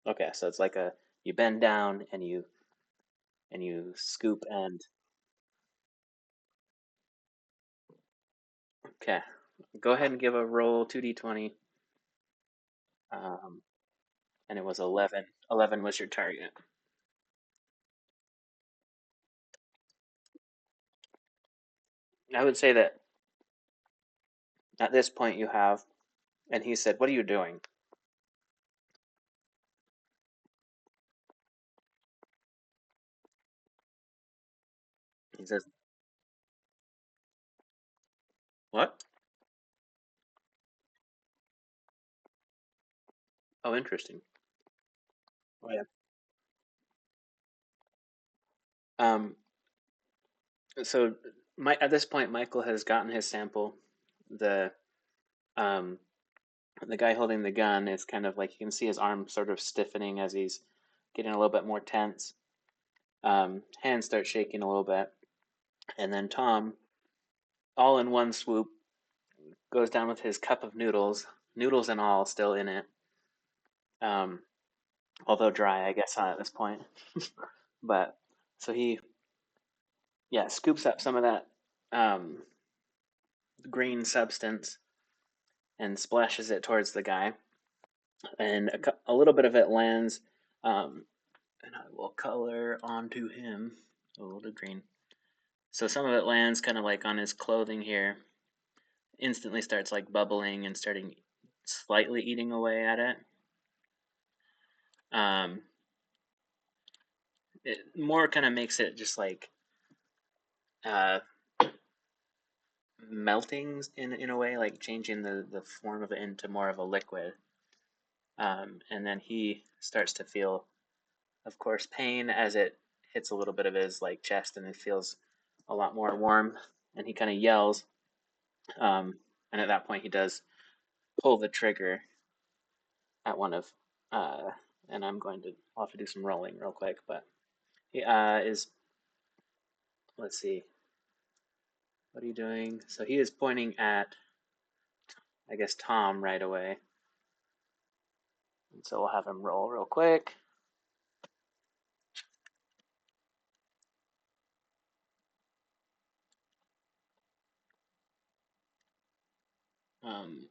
Okay, so it's like a you bend down and you scoop and okay. Go ahead and give a roll 2d20. Um, and it was 11. 11 was your target. I would say that at this point you have, and he said, "What are you doing?" He says, "What?" Oh, interesting. Oh yeah. Um, so At this point, Michael has gotten his sample. The um, the guy holding the gun is kind of like you can see his arm sort of stiffening as he's getting a little bit more tense. Hands start shaking a little bit, and then Tom, all in one swoop, goes down with his cup of noodles, noodles and all, still in it. Um, although dry, I guess, at this point. But so he, yeah, scoops up some of that um, green substance and splashes it towards the guy, and a little bit of it lands, um, and I will color onto him a little green. So some of it lands kind of like on his clothing here, instantly starts like bubbling and starting slightly eating away at it. Um, it more kind of makes it just like uh, melting in a way, like changing the form of it into more of a liquid. And then he starts to feel, of course, pain as it hits a little bit of his like chest, and it feels a lot more warm. And he kind of yells. Um, and at that point, he does pull the trigger at one of, uh, and I'll have to do some rolling real quick, but he is, let's see, what are you doing? So he is pointing at, I guess, Tom right away. And so we'll have him roll real quick.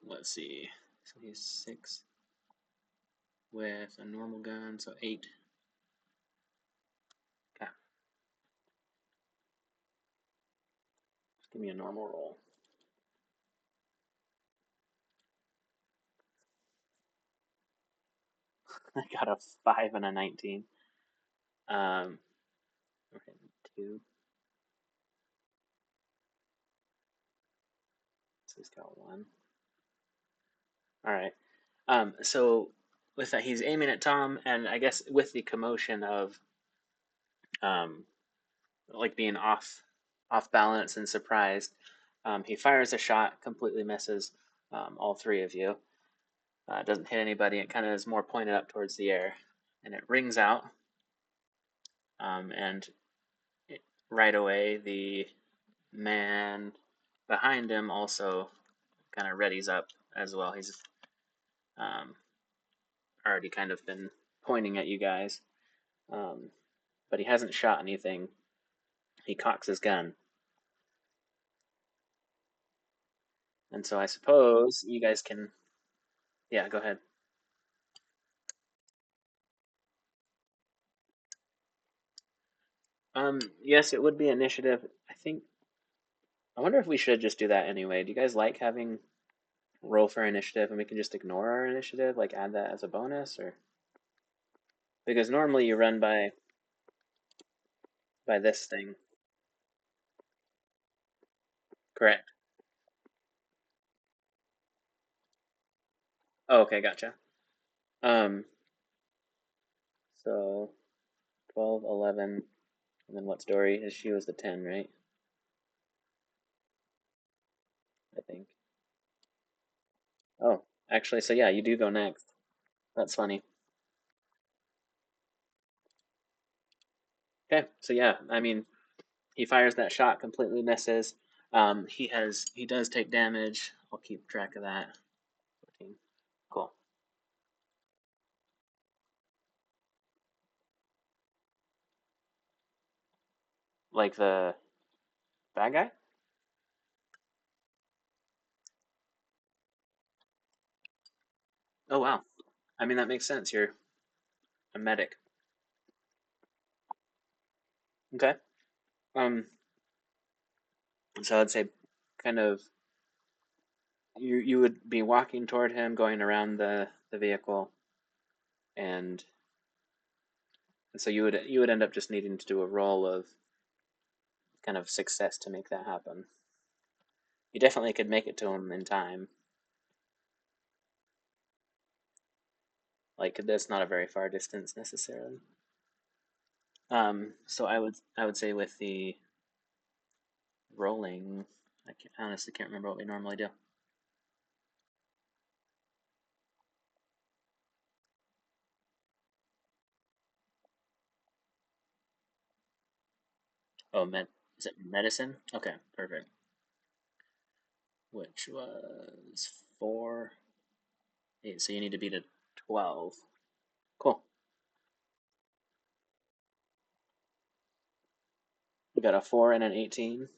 Let's see. So he's 6 with a normal gun, so 8. Okay, just give me a normal roll. I got a 5 and a 19. Okay, 2. So he's got 1. All right. So with that, he's aiming at Tom, and I guess with the commotion of um, like being off balance and surprised, he fires a shot, completely misses all 3 of you. Doesn't hit anybody. It kind of is more pointed up towards the air, and it rings out. And right away, the man behind him also kind of readies up as well. He's um, already kind of been pointing at you guys, um, but he hasn't shot anything. He cocks his gun, and so I suppose you guys can. Yeah, go ahead. Yes, it would be initiative. I think. I wonder if we should just do that anyway. Do you guys like having roll for initiative, and we can just ignore our initiative, like add that as a bonus, or because normally you run by this thing, correct? Oh, okay, gotcha. Um, so 12, 11, and then what's Dory? She was the 10, right? I think. Oh, actually, so yeah, you do go next. That's funny. Okay, so yeah, I mean, he fires that shot, completely misses. He does take damage. I'll keep track of that. 14. Cool. Like the bad guy? Oh wow. I mean that makes sense. You're a medic. Okay. Um. So I'd say, kind of, you would be walking toward him, going around the vehicle, and so you would end up just needing to do a roll of kind of success to make that happen. You definitely could make it to him in time. Like that's not a very far distance necessarily. So I would say with the rolling. Honestly can't remember what we normally do. Oh, is it medicine? Okay, perfect. Which was 4, 8. So you need to beat a 12. Cool. You got a 4 and an 18.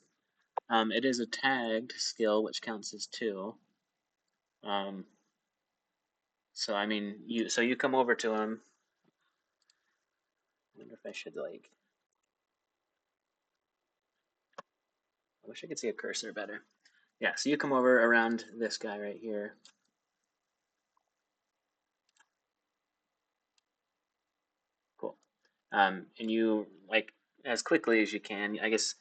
It is a tagged skill, which counts as 2. Um, so I mean, you come over to him. I wonder if I should like. I wish I could see a cursor better. Yeah, so you come over around this guy right here. Cool. And you like as quickly as you can. I guess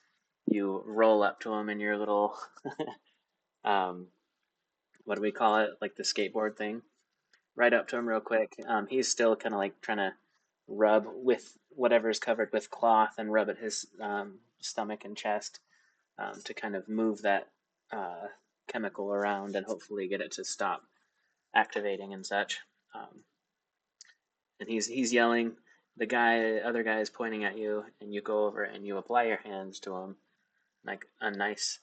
you roll up to him in your little um, what do we call it? Like the skateboard thing. Right up to him real quick. He's still kind of like trying to rub with whatever's covered with cloth and rub at his stomach and chest to kind of move that uh, chemical around and hopefully get it to stop activating and such. Um, and he's yelling. Other guy is pointing at you, and you go over and you apply your hands to him, like a nice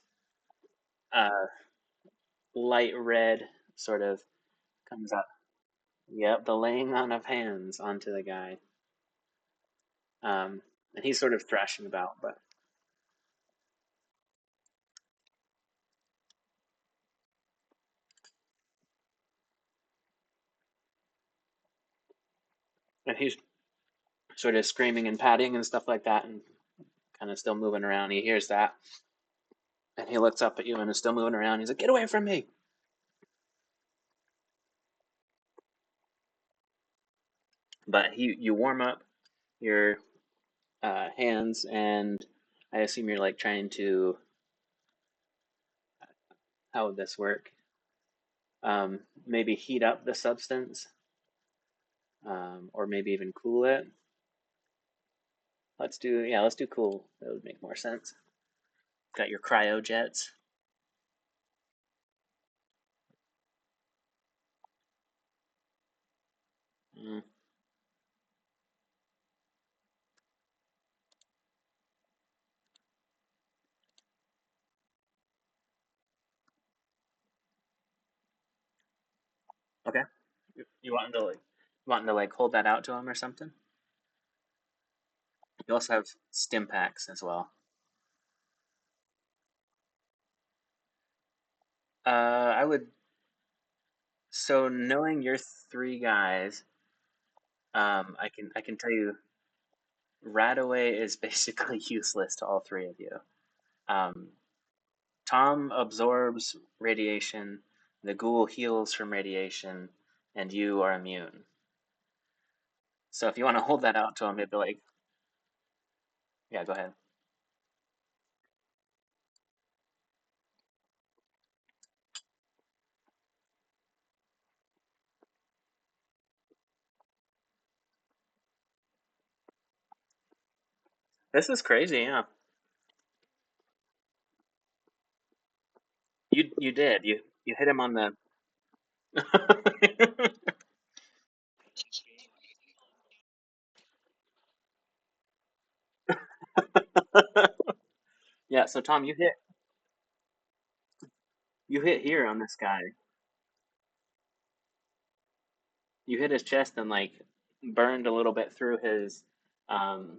uh, light red sort of comes up. Yep, the laying on of hands onto the guy. And he's sort of thrashing about, but and he's sort of screaming and patting and stuff like that, and kind of still moving around. He hears that, and he looks up at you and is still moving around. He's like, "Get away from me!" But you warm up your hands, and I assume you're like trying to how would this work? Maybe heat up the substance, or maybe even cool it. Let's do cool. That would make more sense. Got your cryojets. Mm, okay. You wanting to like hold that out to him or something? You also have stim packs as well. I would. So knowing your three guys, I can tell you, Radaway is basically useless to all three of you. Um, Tom absorbs radiation, the ghoul heals from radiation, and you are immune. So if you want to hold that out to him, it'd be like, yeah, go ahead. This is crazy, yeah. You did. You hit him on the. Yeah, so Tom, you hit here on this guy. You hit his chest and like burned a little bit through his um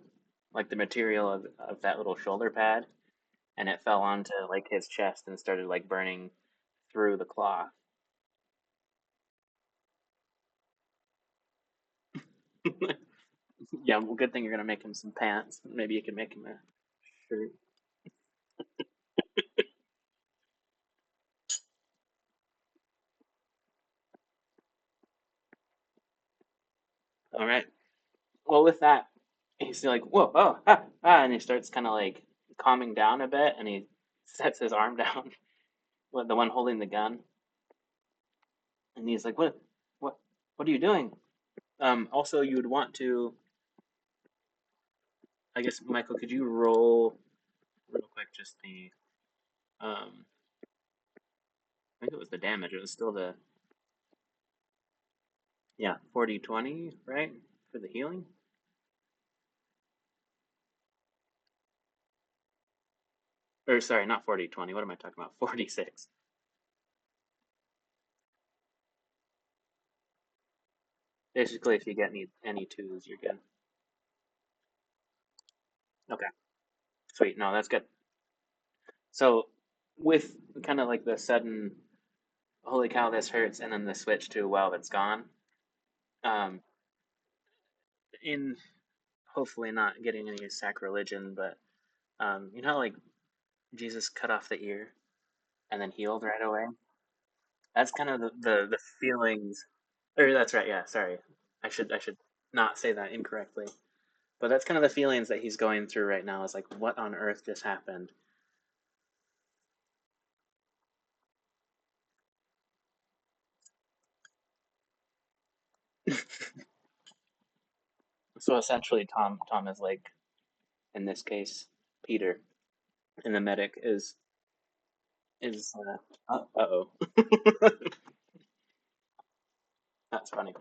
like the material of that little shoulder pad, and it fell onto like his chest and started like burning through the cloth. Yeah, well, good thing you're gonna make him some pants. Maybe you can make him a shirt. All right. Well, with that, he's like, "Whoa, oh, ah, ah," and he starts kind of like calming down a bit, and he sets his arm down, with the one holding the gun, and he's like, what, what are you doing?" Also, you would want to, I guess, Michael, could you roll real quick, just the I think it was the damage. It was still the, yeah, 40-20, right? For the healing? Or sorry, not 40-20. What am I talking about? 46. Basically, if you get any twos, you're good. Okay, sweet. No, that's good. So with kind of like the sudden, holy cow, this hurts, and then the switch to, wow, it's gone. Um, in hopefully not getting any sacrilegion, but you know, how, like Jesus cut off the ear and then healed right away. That's kind of the feelings. Or that's right. Yeah, sorry. I should not say that incorrectly. But that's kind of the feelings that he's going through right now. Is like, what on earth just happened? So essentially, Tom is like, in this case, Peter, and the medic is oh. That's funny.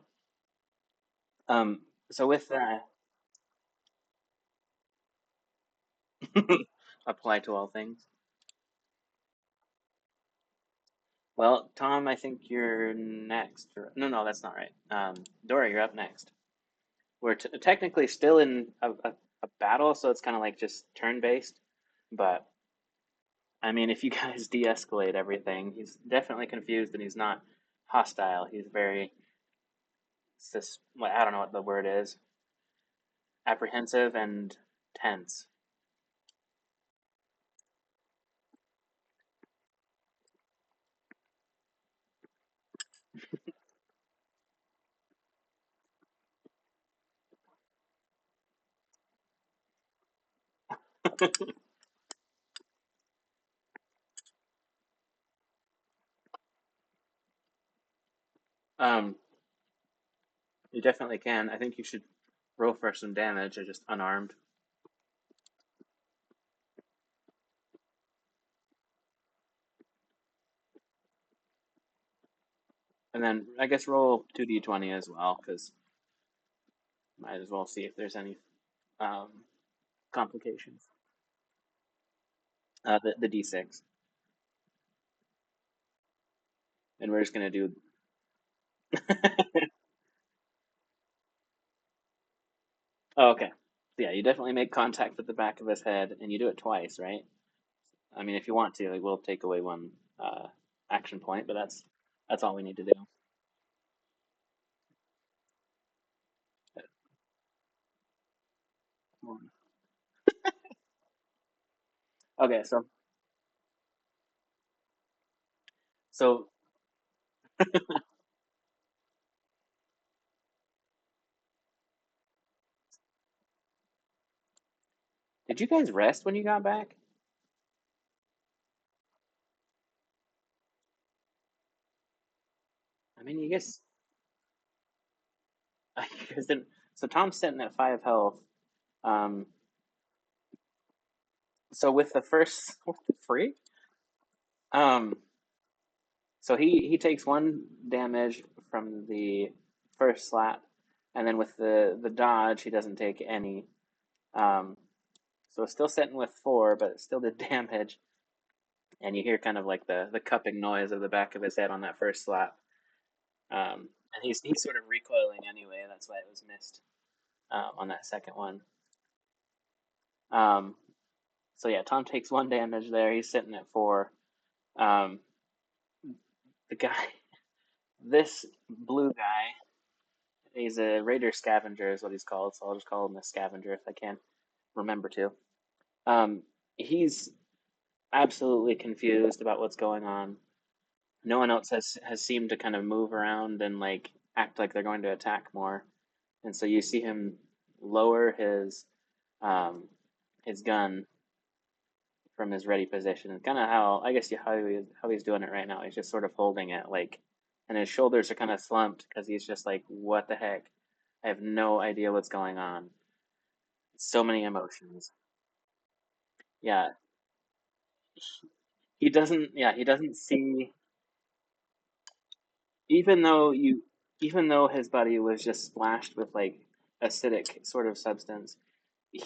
Um, so with that, apply to all things. Well, Tom, I think you're next. No, no, that's not right. Dora, you're up next. We're technically still in a battle, so it's kind of like just turn based. But I mean, if you guys de-escalate everything, he's definitely confused and he's not hostile. He's very well, I don't know what the word is, apprehensive and tense. Um, you definitely can. I think you should roll for some damage. Or just unarmed, and then I guess roll 2d20 as well, because might as well see if there's any um, complications. The d6, and we're just gonna do. Oh, okay. Yeah, you definitely make contact with the back of his head, and you do it twice, right? I mean, if you want to, like, we'll take away one action point, but that's all we need to do. Okay, so did you guys rest when you got back? I mean, you guess you guys didn't. So Tom's sitting at 5 health. Um, so with the first, what the freak? Um, so he takes one damage from the first slap, and then with the dodge, he doesn't take any. Um, so still sitting with four, but it still did damage. And you hear kind of like the cupping noise of the back of his head on that first slap. And he's sort of recoiling anyway. That's why it was missed on that second one. Um, so yeah, Tom takes one damage there. He's sitting at four. Um, the guy, this blue guy, he's a raider scavenger, is what he's called. So I'll just call him a scavenger if I can remember to. He's absolutely confused about what's going on. No one else has seemed to kind of move around and like act like they're going to attack more. And so you see him lower um, his gun from his ready position. And kind of how I guess how he's doing it right now. He's just sort of holding it like, and his shoulders are kind of slumped because he's just like, what the heck? I have no idea what's going on. So many emotions. Yeah, He doesn't. Yeah, he doesn't see. Even though you, even though his buddy was just splashed with like acidic sort of substance, he,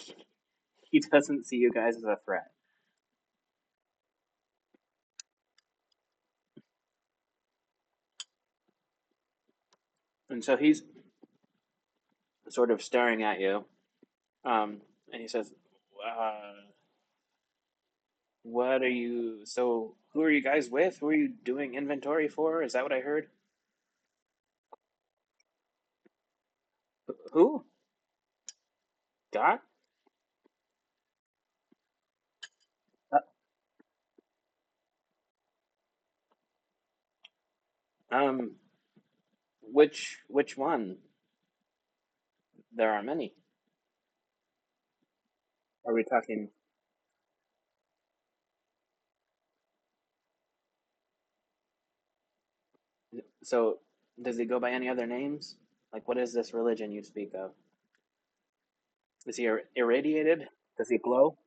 he doesn't see you guys as a threat. And so he's sort of staring at you, and he says, uh, "What are you? So, who are you guys with? Who are you doing inventory for? Is that what I heard? Who? God? Uh, Um, which one? There are many. Are we talking? So, does he go by any other names? Like, what is this religion you speak of? Is he irradiated? Does he glow?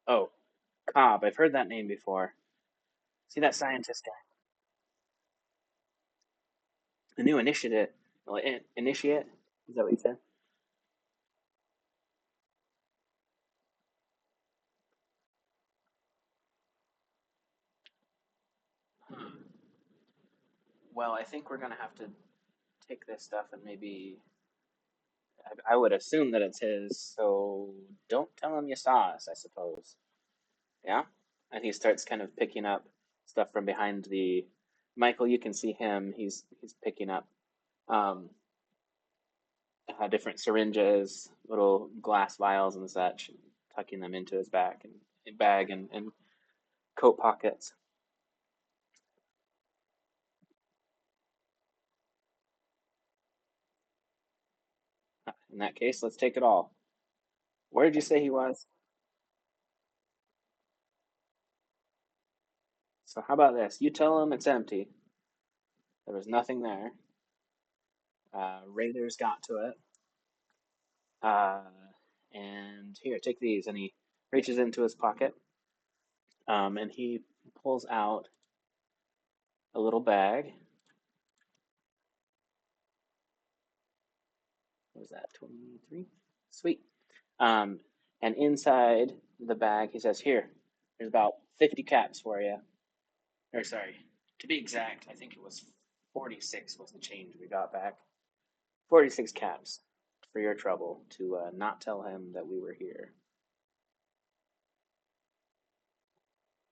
Oh, Cobb. I've heard that name before. See that scientist guy? The new initiate. Well, initiate? Is that what you said? Well, I think we're gonna have to take this stuff and maybe. I would assume that it's his, so don't tell him you saw us, I suppose. Yeah? And he starts kind of picking up stuff from behind the. Michael, you can see him. He's picking up um, different syringes, little glass vials and such, tucking them into his back and bag and coat pockets. In that case, let's take it all. Where did you say he was? So how about this? You tell him it's empty. There was nothing there. Raiders got to it. Uh, and here, take these. And he reaches into his pocket, and he pulls out a little bag. What was that? 23? Sweet. Um, and inside the bag, he says, "Here, there's about 50 caps for you." Or sorry, to be exact, I think it was 46 was the change we got back. 46 caps for your trouble to not tell him that we were here.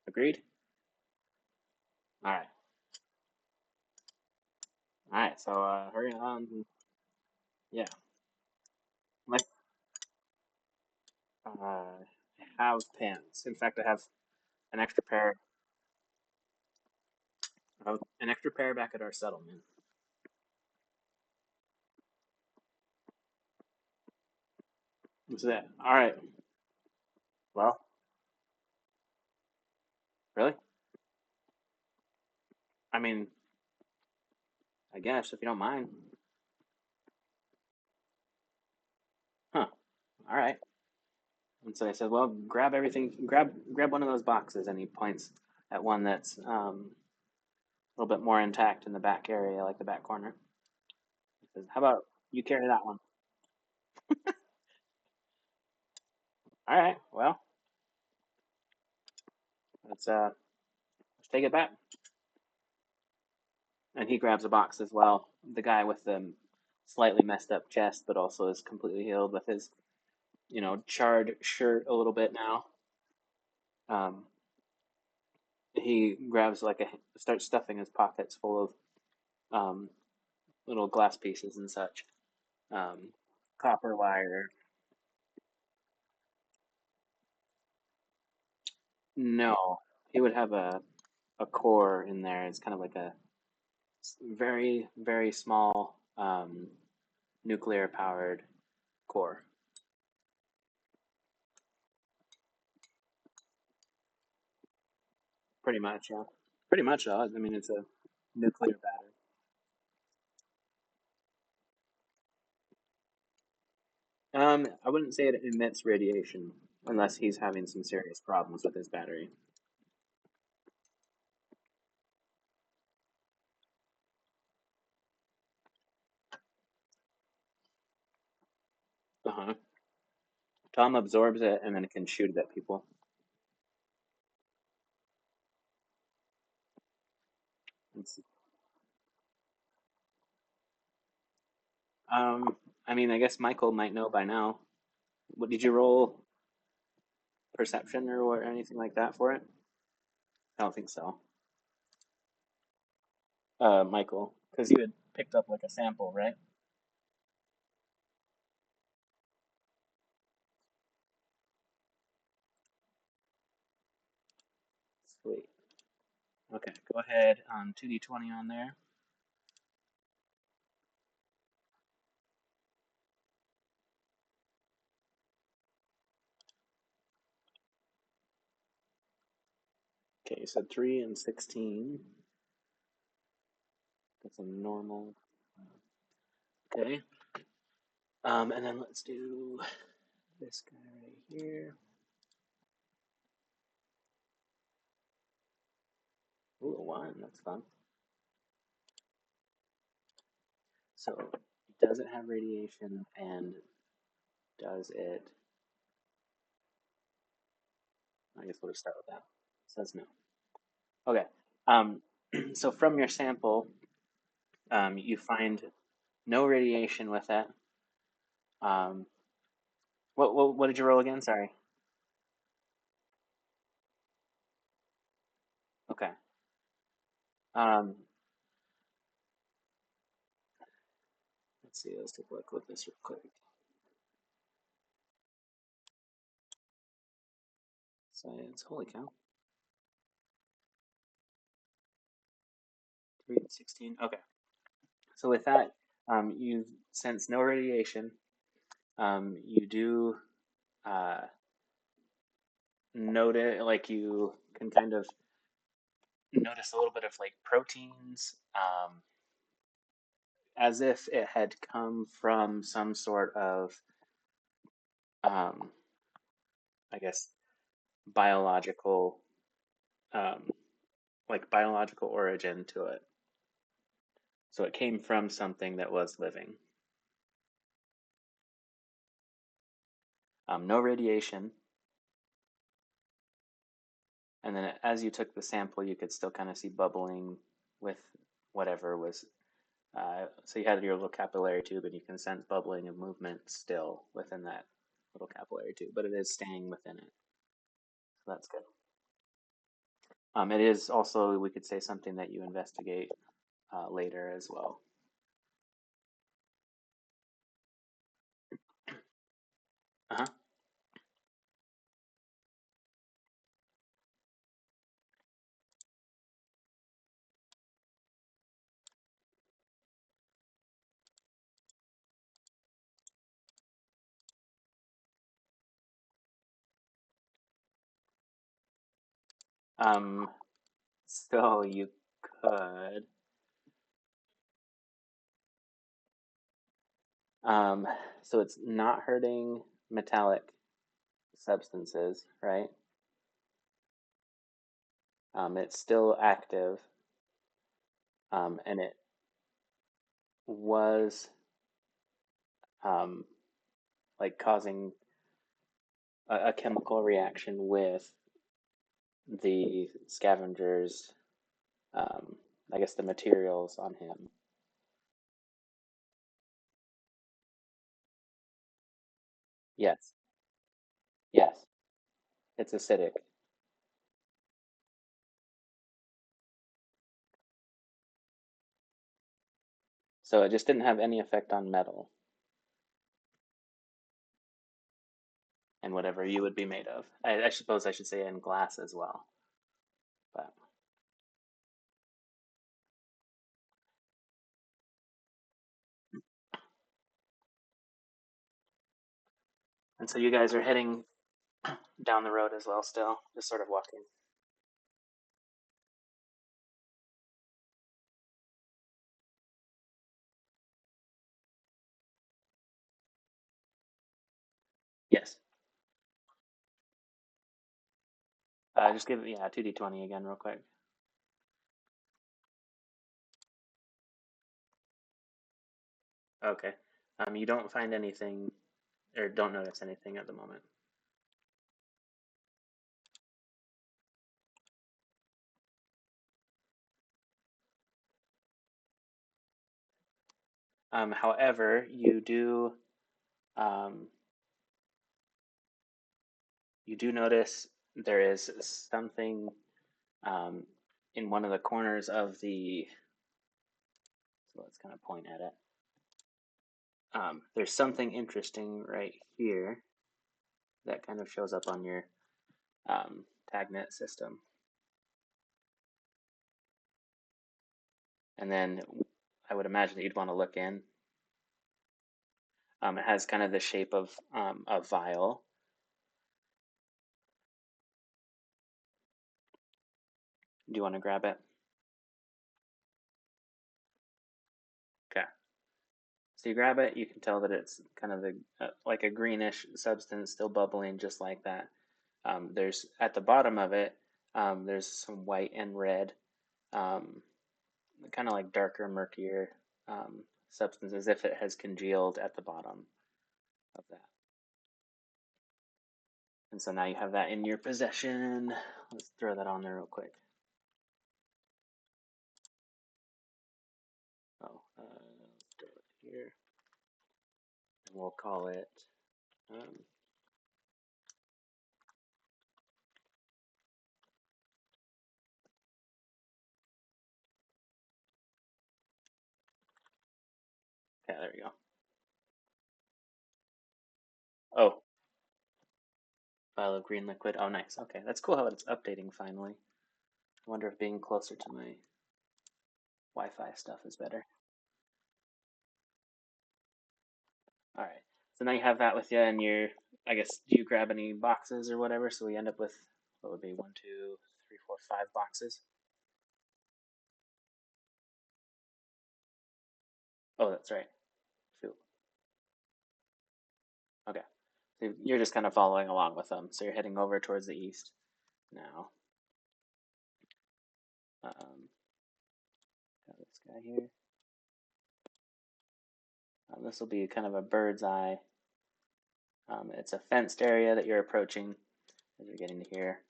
Agreed? All right. All right. So hurry on. Yeah. Let have pants. In fact, I have an extra pair. I have an extra pair back at our settlement. What's that? All right. Well, really? I mean, I guess if you don't mind. Huh. All right. And so I said, well, grab everything. Grab one of those boxes, and he points at one that's a little bit more intact in the back area, like the back corner. He says, how about you carry that one? All right. Well, let's take it back. And he grabs a box as well. The guy with the slightly messed up chest, but also is completely healed with his, charred shirt a little bit now. Um, he grabs starts stuffing his pockets full of um, little glass pieces and such. Um, Copper wire. No, he would have a core in there. It's kind of like a very, very small nuclear powered core. Pretty much, yeah. Pretty much, though. I mean, it's a nuclear battery. I wouldn't say it emits radiation unless he's having some serious problems with his battery. Uh-huh. Tom absorbs it and then it can shoot it at people. It's, um, I mean, I guess Michael might know by now. What did you roll perception or anything like that for it? I don't think so. Michael, because you had picked up like a sample, right? Sweet. Okay, go ahead on 2d20 on there. Okay, you said 3 and 16. That's a normal. Okay. And then let's do this guy right here. Ooh, a 1. That's fun. So, does it have radiation and does it. I guess we'll just start with that. Says no. Okay. Um, so, from your sample, you find no radiation with it. Um, what did you roll again? Sorry. Okay. Um, let's see. Let's take a look at this real quick. Science. Holy cow. 3 and 16. Okay. So with that, you sense no radiation. You do uh, note it, like you can kind of notice a little bit of like proteins, as if it had come from some sort of, um, I guess, biological, um, like biological origin to it. So it came from something that was living. No radiation, and then as you took the sample, you could still kind of see bubbling with whatever was. So you had your little capillary tube, and you can sense bubbling of movement still within that little capillary tube, but it is staying within it. So that's good. It is also, we could say, something that you investigate later as well. Uh-huh. Um, so you could. Um, so it's not hurting metallic substances, right? It's still active, and it was um, like causing a chemical reaction with the scavengers, um, I guess the materials on him. Yes, yes, it's acidic. So it just didn't have any effect on metal and whatever you would be made of. I suppose I should say in glass as well. But and so you guys are heading down the road as well, still just sort of walking. Just give it, 2d20 again real quick. Okay. You don't find anything, or don't notice anything at the moment. However, um, you do notice there is something um, in one of the corners of the. So let's kind of point at it. There's something interesting right here that kind of shows up on your TagNet system. And then I would imagine that you'd want to look in. It has kind of the shape of a vial. Do you want to grab it? Okay. So you grab it, you can tell that it's kind of like a greenish substance still bubbling just like that. There's at the bottom of it, there's some white and red, um, kind of like darker, murkier substance as if it has congealed at the bottom of that. And so now you have that in your possession. Let's throw that on there real quick. Let's throw it here. And we'll call it yeah, there we go. Oh, vial of green liquid. Oh, nice. Okay, that's cool how it's updating finally. I wonder if being closer to my Wi-Fi stuff is better. All right. So now you have that with you, and I guess, do you grab any boxes or whatever? So we end up with what would be 1, 2, 3, 4, 5 boxes. Oh, that's right. Shoot. Okay. So you're just kind of following along with them. So you're heading over towards the east now. Got this guy here. This will be kind of a bird's eye. It's a fenced area that you're approaching as you're getting to here.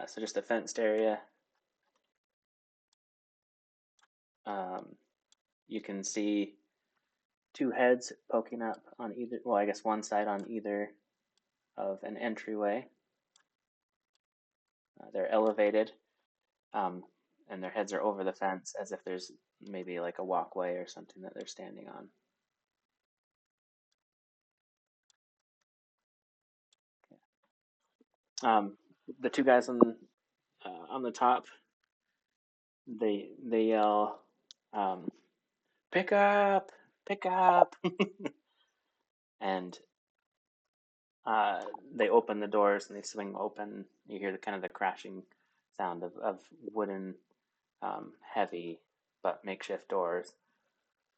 So just a fenced area. You can see two heads poking up on either, well, I guess one side on either of an entryway. They're elevated, and their heads are over the fence as if there's maybe like a walkway or something that they're standing on. The two guys on the top, they yell, "Pick up, pick up!" and they open the doors and they swing open. You hear the kind of the crashing sound of wooden, heavy but makeshift doors.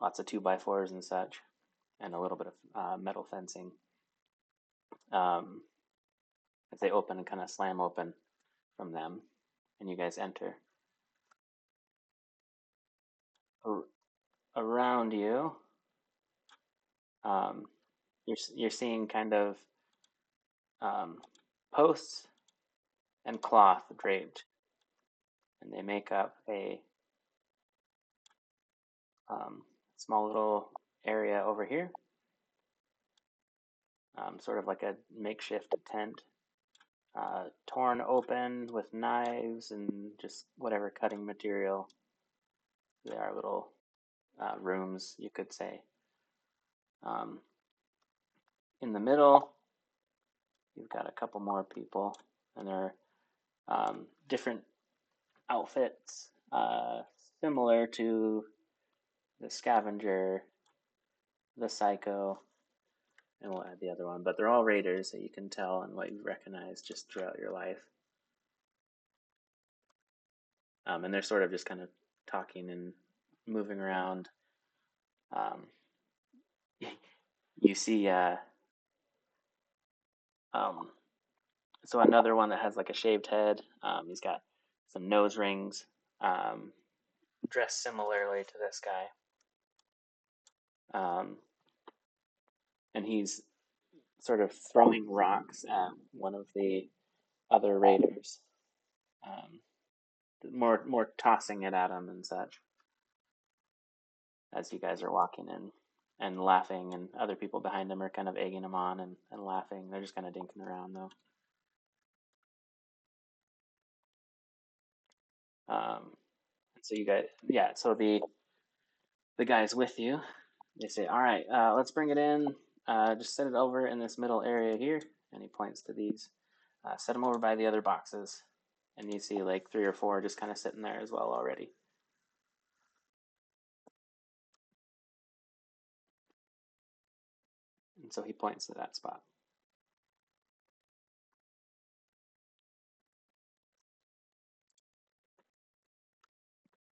Lots of 2x4s and such, and a little bit of metal fencing. As they open and kind of slam open from them, and you guys enter. Around you, um, you're seeing kind of posts and cloth draped, and they make up a small little area over here, sort of like a makeshift tent, torn open with knives and just whatever cutting material. There are little rooms, you could say. In the middle, you've got a couple more people, and they're different outfits, similar to the scavenger, the psycho, and we'll add the other one. But they're all raiders that you can tell and what you've recognized just throughout your life. And they're sort of just kind of talking and moving around. You see, so another one that has like a shaved head. He's got some nose rings, um, dressed similarly to this guy. And he's sort of throwing rocks at one of the other raiders, um, more tossing it at him and such as you guys are walking in and laughing, and other people behind him are kind of egging him on and laughing. They're just kind of dinking around though. So you guys, yeah. So the guys with you, they say, "All right, let's bring it in. Just set it over in this middle area here." And he points to these. Set them over by the other boxes, and you see like three or four just kind of sitting there as well already. And so he points to that spot.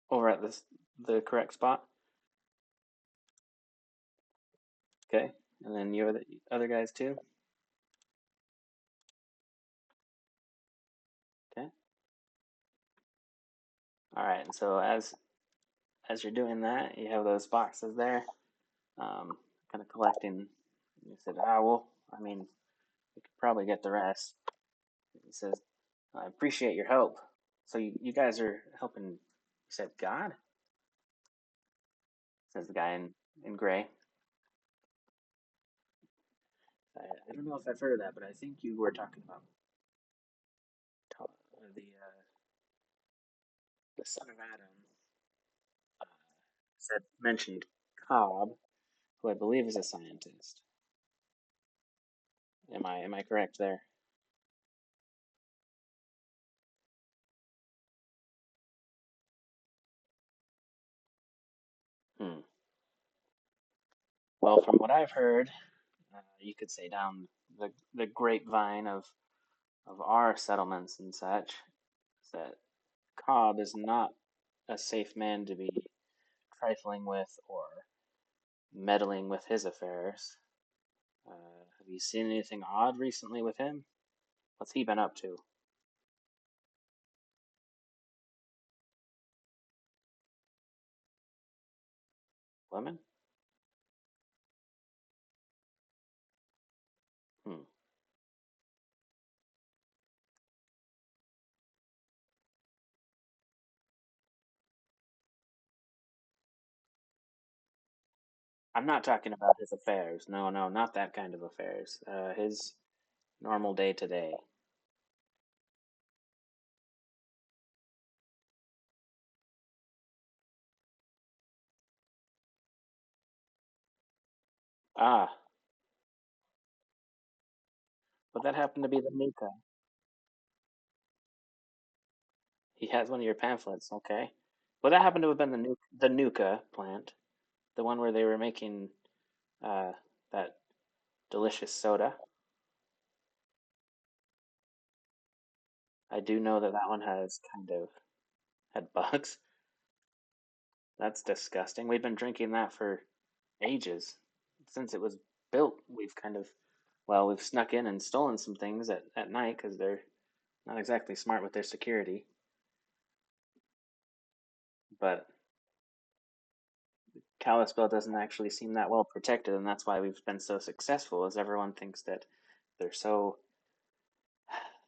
Over at the correct spot. Okay. And then you the other guys too. Okay. All right. And so as you're doing that, you have those boxes there, kind of collecting. You said, well, I mean, we could probably get the rest. He says, I appreciate your help. So you guys are helping, you said God? Says the guy in gray. I don't know if I've heard of that, but I think you were talking about the son of Adam. Uh, said mentioned Cobb, who I believe is a scientist. Am I correct there? Hmm. Well, from what I've heard, you could say down the grapevine of our settlements and such, that Cobb is not a safe man to be trifling with or meddling with his affairs. Have you seen anything odd recently with him? What's he been up to? Women? Hmm. I'm not talking about his affairs. No, no, not that kind of affairs. His normal day to day. Ah, but that happened to be the Nuka. He has one of your pamphlets, okay. Well, that happened to have been the Nuka plant, the one where they were making uh, that delicious soda. I do know that that one has kind of had bugs. That's disgusting. We've been drinking that for ages. Since it was built, we've kind of, well, we've snuck in and stolen some things at night because they're not exactly smart with their security. But Kalispell doesn't actually seem that well protected, and that's why we've been so successful, is everyone thinks that they're so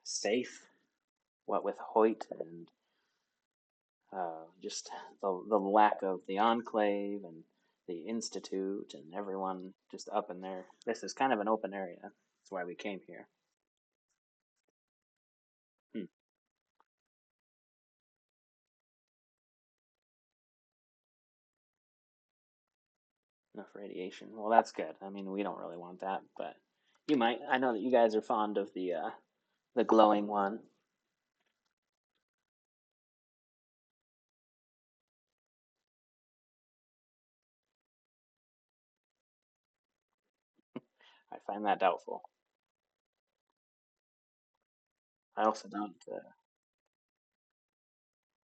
safe, what with Hoyt and just the lack of the Enclave and the Institute and everyone just up in there. This is kind of an open area. That's why we came here. Hmm. Enough radiation. Well, that's good. I mean, we don't really want that, but you might. I know that you guys are fond of the glowing one. I find that doubtful. I also don't.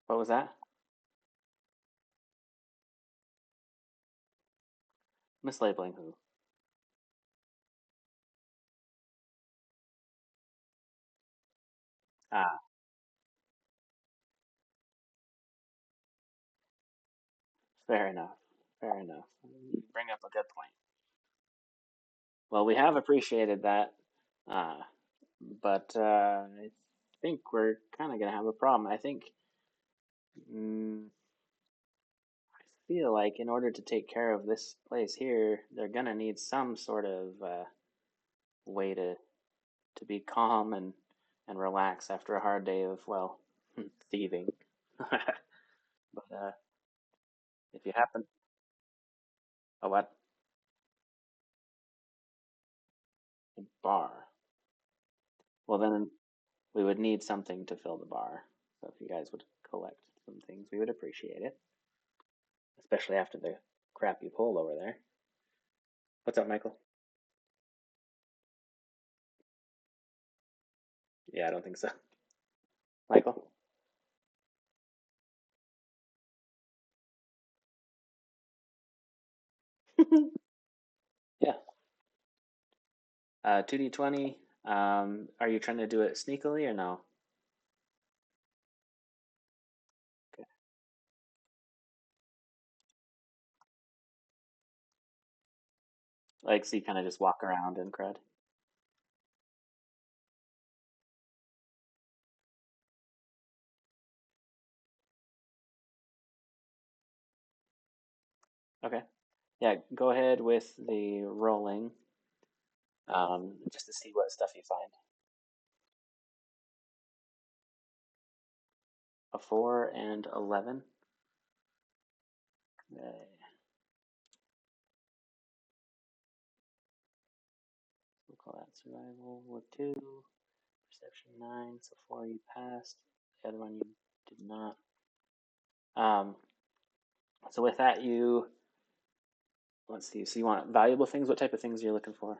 What was that? Mislabeling who? Ah, fair enough. Fair enough. You bring up a good point. Well, we have appreciated that, uh, but I think we're kind of gonna have a problem. I think mm, I feel like in order to take care of this place here, they're gonna need some sort of way to be calm and relax after a hard day of thieving. But if you happen, oh what, a bar? Well then we would need something to fill the bar. So if you guys would collect some things, we would appreciate it, especially after the crap you pulled over there. What's up, Michael? Yeah, I don't think so. Michael? Yeah. 2d20. Are you trying to do it sneakily or no? Okay. Like, so you kind of just walk around and crud. Okay. Yeah, go ahead with the rolling, just to see what stuff you find. A 4 and 11. Okay. We'll call that survival with 2. Perception 9. So 4 you passed. The other one you did not. Um, so with that, let's see. So you want valuable things? What type of things are you looking for?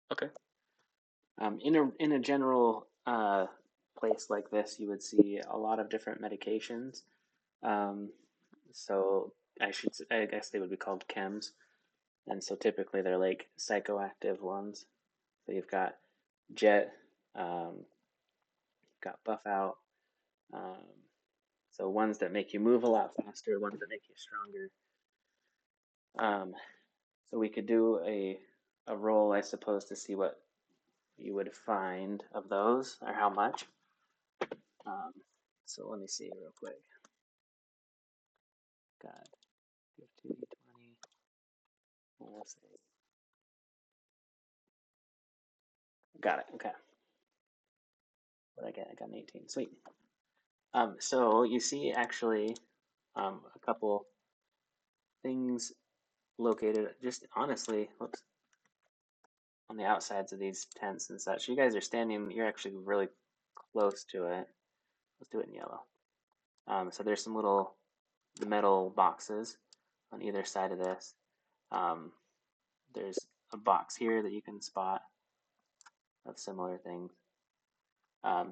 Okay. In a general place like this, you would see a lot of different medications. Um, so I guess they would be called chems, and so typically they're like psychoactive ones. So you've got Jet, you've got Buff Out. Um, so ones that make you move a lot faster, ones that make you stronger. Um, so we could do a roll, I suppose, to see what you would find of those or how much. Um, so let me see real quick. God, 15, 20. We'll see. Got it. Okay. What did I get? I got an 18. Sweet. So you see actually a couple things located just honestly, whoops, on the outsides of these tents and such. You guys are standing, you're actually really close to it. Let's do it in yellow. So there's some little metal boxes on either side of this. Um, there's a box here that you can spot of similar things.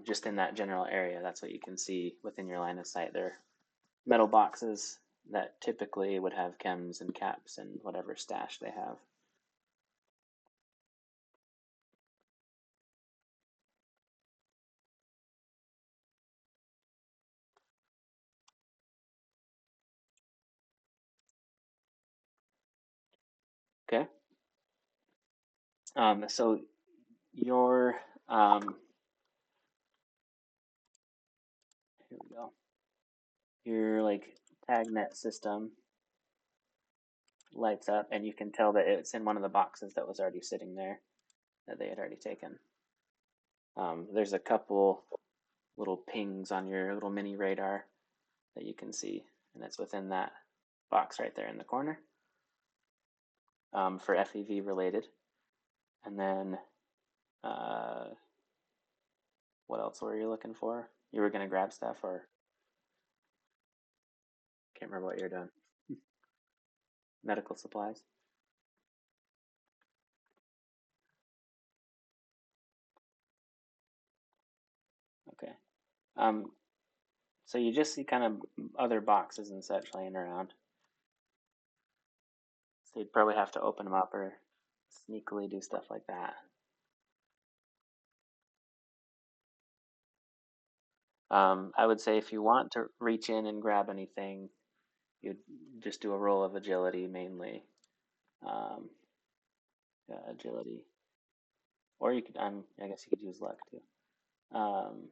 Just in that general area, that's what you can see within your line of sight. They're metal boxes that typically would have chems and caps and whatever stash they have. Okay. So your here we go. Your like tagnet system lights up, and you can tell that it's in one of the boxes that was already sitting there that they had already taken. There's a couple little pings on your little mini radar that you can see, and it's within that box right there in the corner for FEV related. And then, uh, what else were you looking for? You were gonna grab stuff, or can't remember what you're doing. Medical supplies. Okay. Um, so you just see kind of other boxes and such laying around. So you'd probably have to open them up or sneakily do stuff like that. I would say if you want to reach in and grab anything, you'd just do a roll of agility mainly. Um, yeah, agility, or you could. I guess you could use luck too. Um,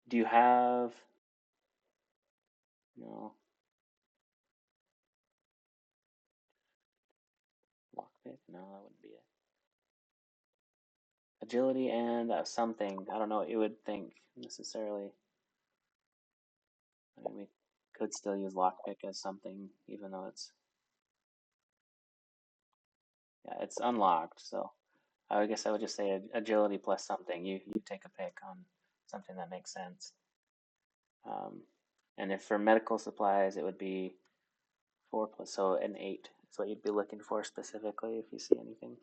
do you have no lockpick? No, that wouldn't be it. Agility and something. I don't know what you would think necessarily. I mean, we could still use lockpick as something, even though it's yeah, it's unlocked. So I guess I would just say agility plus something. You take a pick on something that makes sense. Um, and if for medical supplies, it would be 4 plus, so an 8 is what you'd be looking for specifically if you see anything.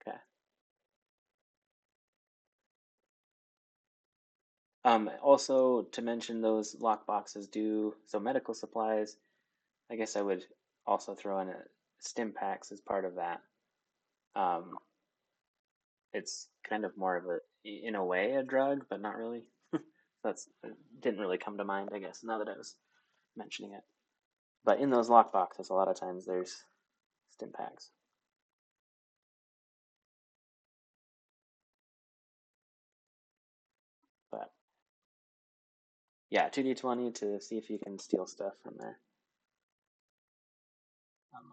Okay. Also to mention those lock boxes do, so medical supplies, I guess I would also throw in a stim packs as part of that. Um, it's kind of more of a, in a way, a drug, but not really. That's it didn't really come to mind, I guess, now that I was mentioning it. But in those lock boxes, a lot of times there's stim packs. But yeah, 2d20 to see if you can steal stuff from there. Um,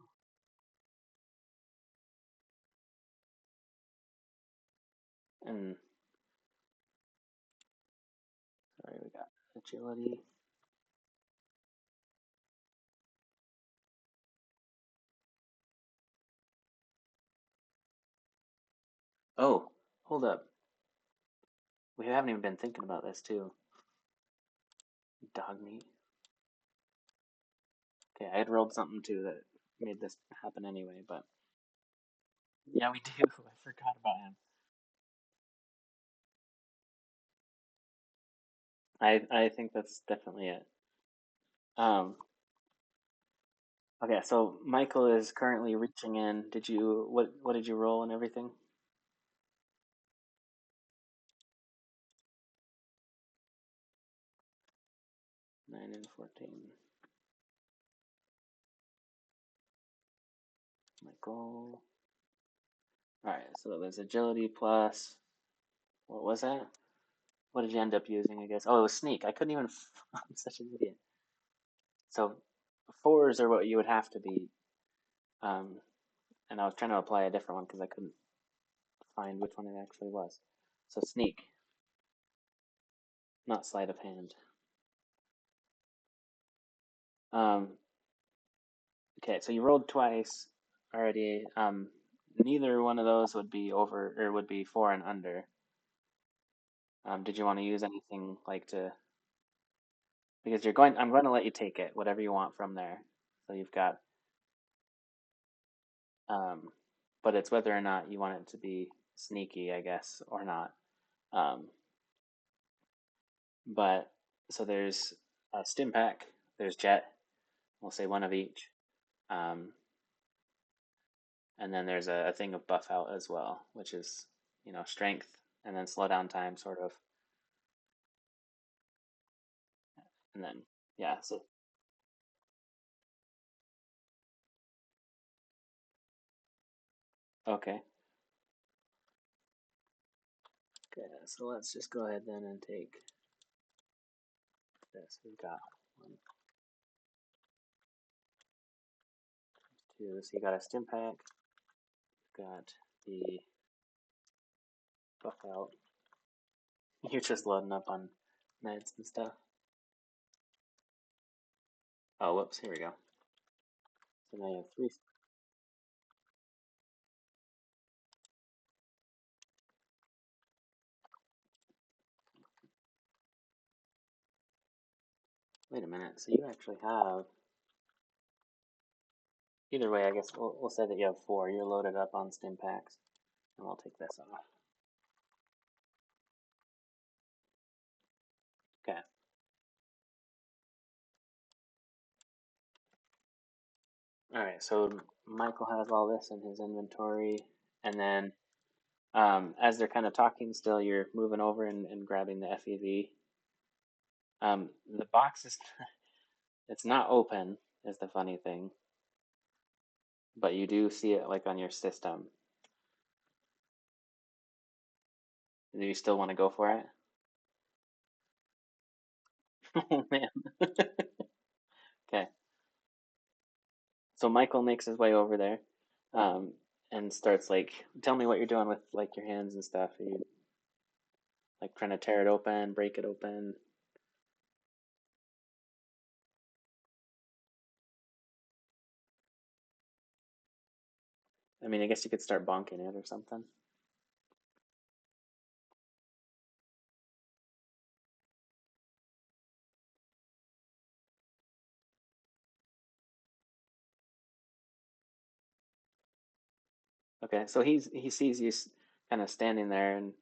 and sorry, we got agility. Oh, hold up. We haven't even been thinking about this too. Dog meat. Okay, I had rolled something too that made this happen anyway, but yeah, we do. I forgot about him. I think that's definitely it. Um, okay, so Michael is currently reaching in. Did you what did you roll and everything? 9 and 14. Michael. All right, so it was agility plus what was that? What did you end up using? I guess. Oh, it was sneak. I couldn't even. I'm such an idiot. So fours are what you would have to be. Um, and I was trying to apply a different one because I couldn't find which one it actually was. So sneak, not sleight of hand. Um, okay, so you rolled twice already. Neither one of those would be over or would be 4 and under. Did you want to use anything like to because you're going? I'm going to let you take it, whatever you want from there. So you've got, um, but it's whether or not you want it to be sneaky, I guess, or not. Um, but so there's a stim pack, there's jet. We'll say one of each. Um, and then there's a thing of buff out as well, which is, strength and then slow down time, sort of. And then, yeah, so, okay. Okay, so let's just go ahead then and take this. We've got one, two. So you got a stim pack, got the buff out. You're just loading up on meds and stuff. Oh, whoops, here we go. So now you have three. Wait a minute. So you actually have. Either way, I guess we'll say that you have four. You're loaded up on stim packs, and we'll take this off. Okay. All right. So Michael has all this in his inventory, and then as they're kind of talking still, you're moving over and grabbing the FEV. The box is it's not open, is the funny thing, but you do see it like on your system. Do you still want to go for it? Oh man. Okay. So Michael makes his way over there, um, and starts like, tell me what you're doing with like your hands and stuff. Are you like trying to tear it open, break it open? I mean, I guess you could start bonking it or something. Okay, so he sees you kind of standing there, and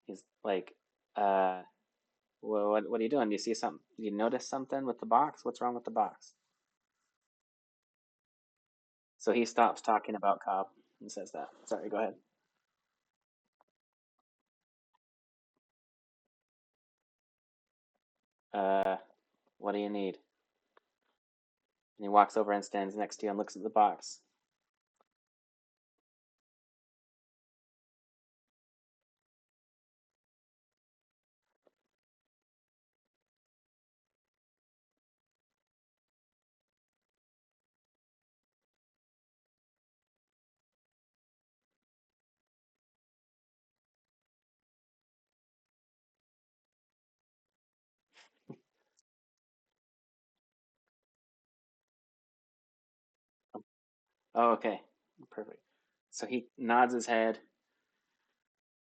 he's like, uh, well, what are you doing? Do you see something? Do you notice something with the box? What's wrong with the box? So he stops talking about Cobb and says that. Sorry, go ahead. Uh, what do you need? And he walks over and stands next to you and looks at the box. Oh, okay, perfect. So he nods his head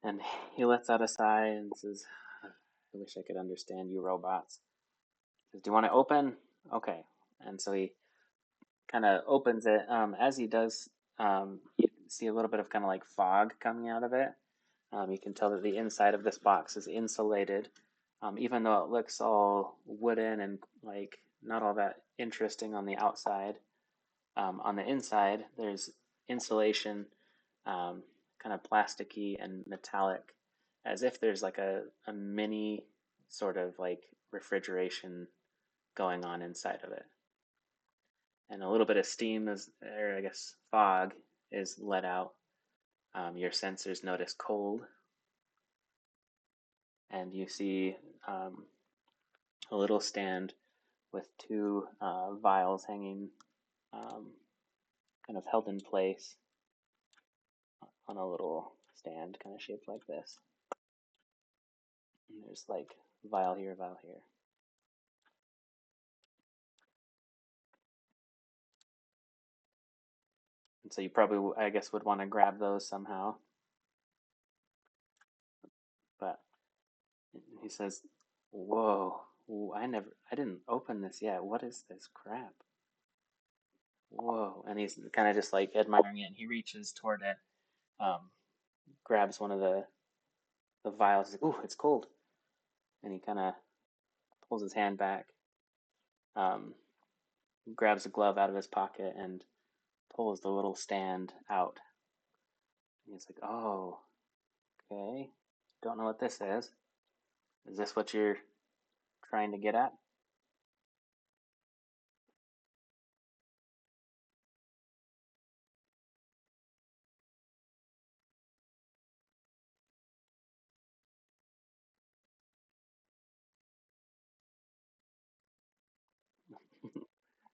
and he lets out a sigh and says, I wish I could understand you robots. He says, do you want to open? Okay. And so he kind of opens it. As he does, you see a little bit of kind of like fog coming out of it. You can tell that the inside of this box is insulated, even though it looks all wooden and like not all that interesting on the outside. On the inside, there's insulation, kind of plasticky and metallic, as if there's like a mini sort of like refrigeration going on inside of it. And a little bit of steam is, or I guess fog, is let out. Your sensors notice cold, and you see um, a little stand with two vials hanging, um, kind of held in place on a little stand, kind of shaped like this. And there's like vial here, vial here. And so you probably, I guess, would want to grab those somehow. But he says, "Whoa, I didn't open this yet. What is this crap? Whoa!" And he's kind of just like admiring it. And he reaches toward it, um, grabs one of the vials. He's like, "Ooh, it's cold." And he kind of pulls his hand back, um, grabs a glove out of his pocket, and pulls the little stand out. And he's like, "Oh, okay. Don't know what this is. Is this what you're trying to get at?"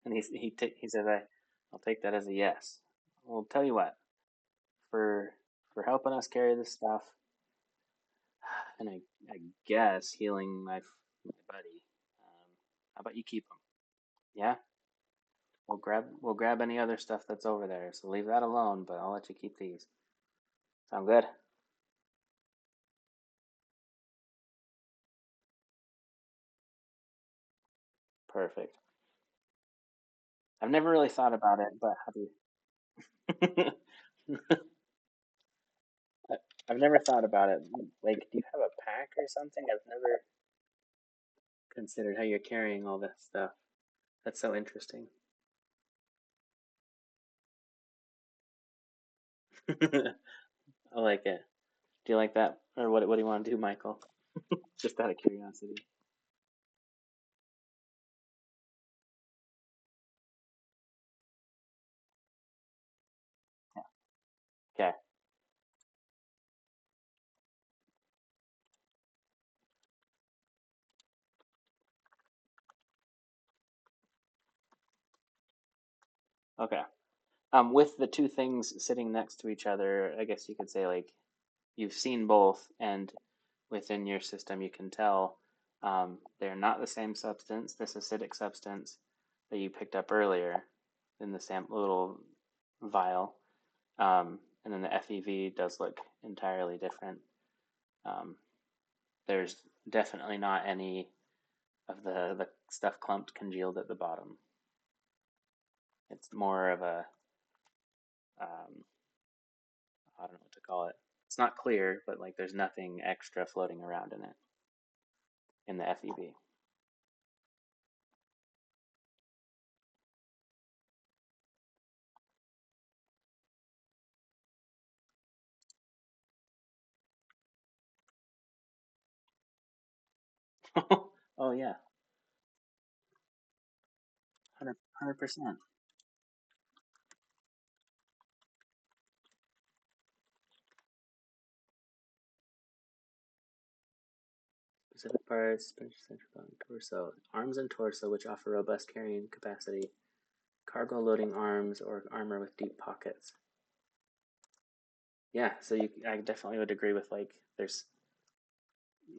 And he says, I'll take that as a yes. Well, tell you what, for helping us carry this stuff, and I guess healing my buddy. How about you keep him? Yeah, we'll grab any other stuff that's over there. So leave that alone, but I'll let you keep these. Sound good? Perfect. I've never really thought about it, but have you? I've never thought about it. Like, do you have a pack or something? I've never considered how you're carrying all this stuff. That's so interesting. I like it. Do you like that, or what? What do you want to do, Michael? Just out of curiosity. Okay. Okay. With the two things sitting next to each other, I guess you could say like you've seen both, and within your system you can tell they're not the same substance. This acidic substance that you picked up earlier in the little vial, and then the FEV does look entirely different. Um, there's definitely not any of the stuff clumped congealed at the bottom. It's more of a I don't know what to call it. It's not clear, but like there's nothing extra floating around in it in the FEV. Oh yeah, 100%. Specific parts, central bone, torso, arms and torso, which offer robust carrying capacity. Cargo loading arms or armor with deep pockets. Yeah, so I definitely would agree with like there's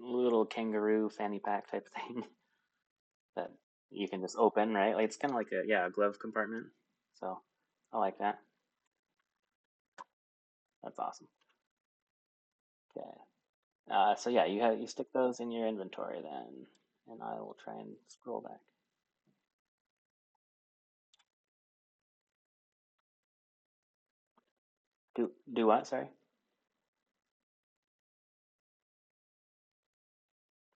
little kangaroo fanny pack type thing that you can just open, right? Like it's kind of like a glove compartment. So I like that. That's awesome. Okay. So yeah, you stick those in your inventory then, and I will try and scroll back. Do what? Sorry.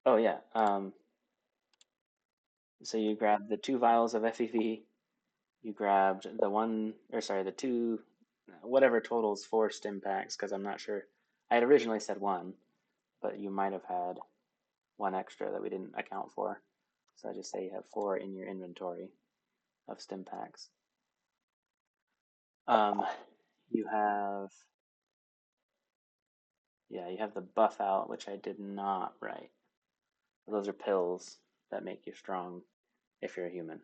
Oh yeah. So you grabbed the two vials of FEV. You grabbed the one, or sorry, the two, whatever totals four stim packs, because I'm not sure. I had originally said one, but you might have had one extra that we didn't account for. So I just say you have four in your inventory of stim packs. Um, you have, yeah, you have the buff out, which I did not write. Those are pills that make you strong if you're a human,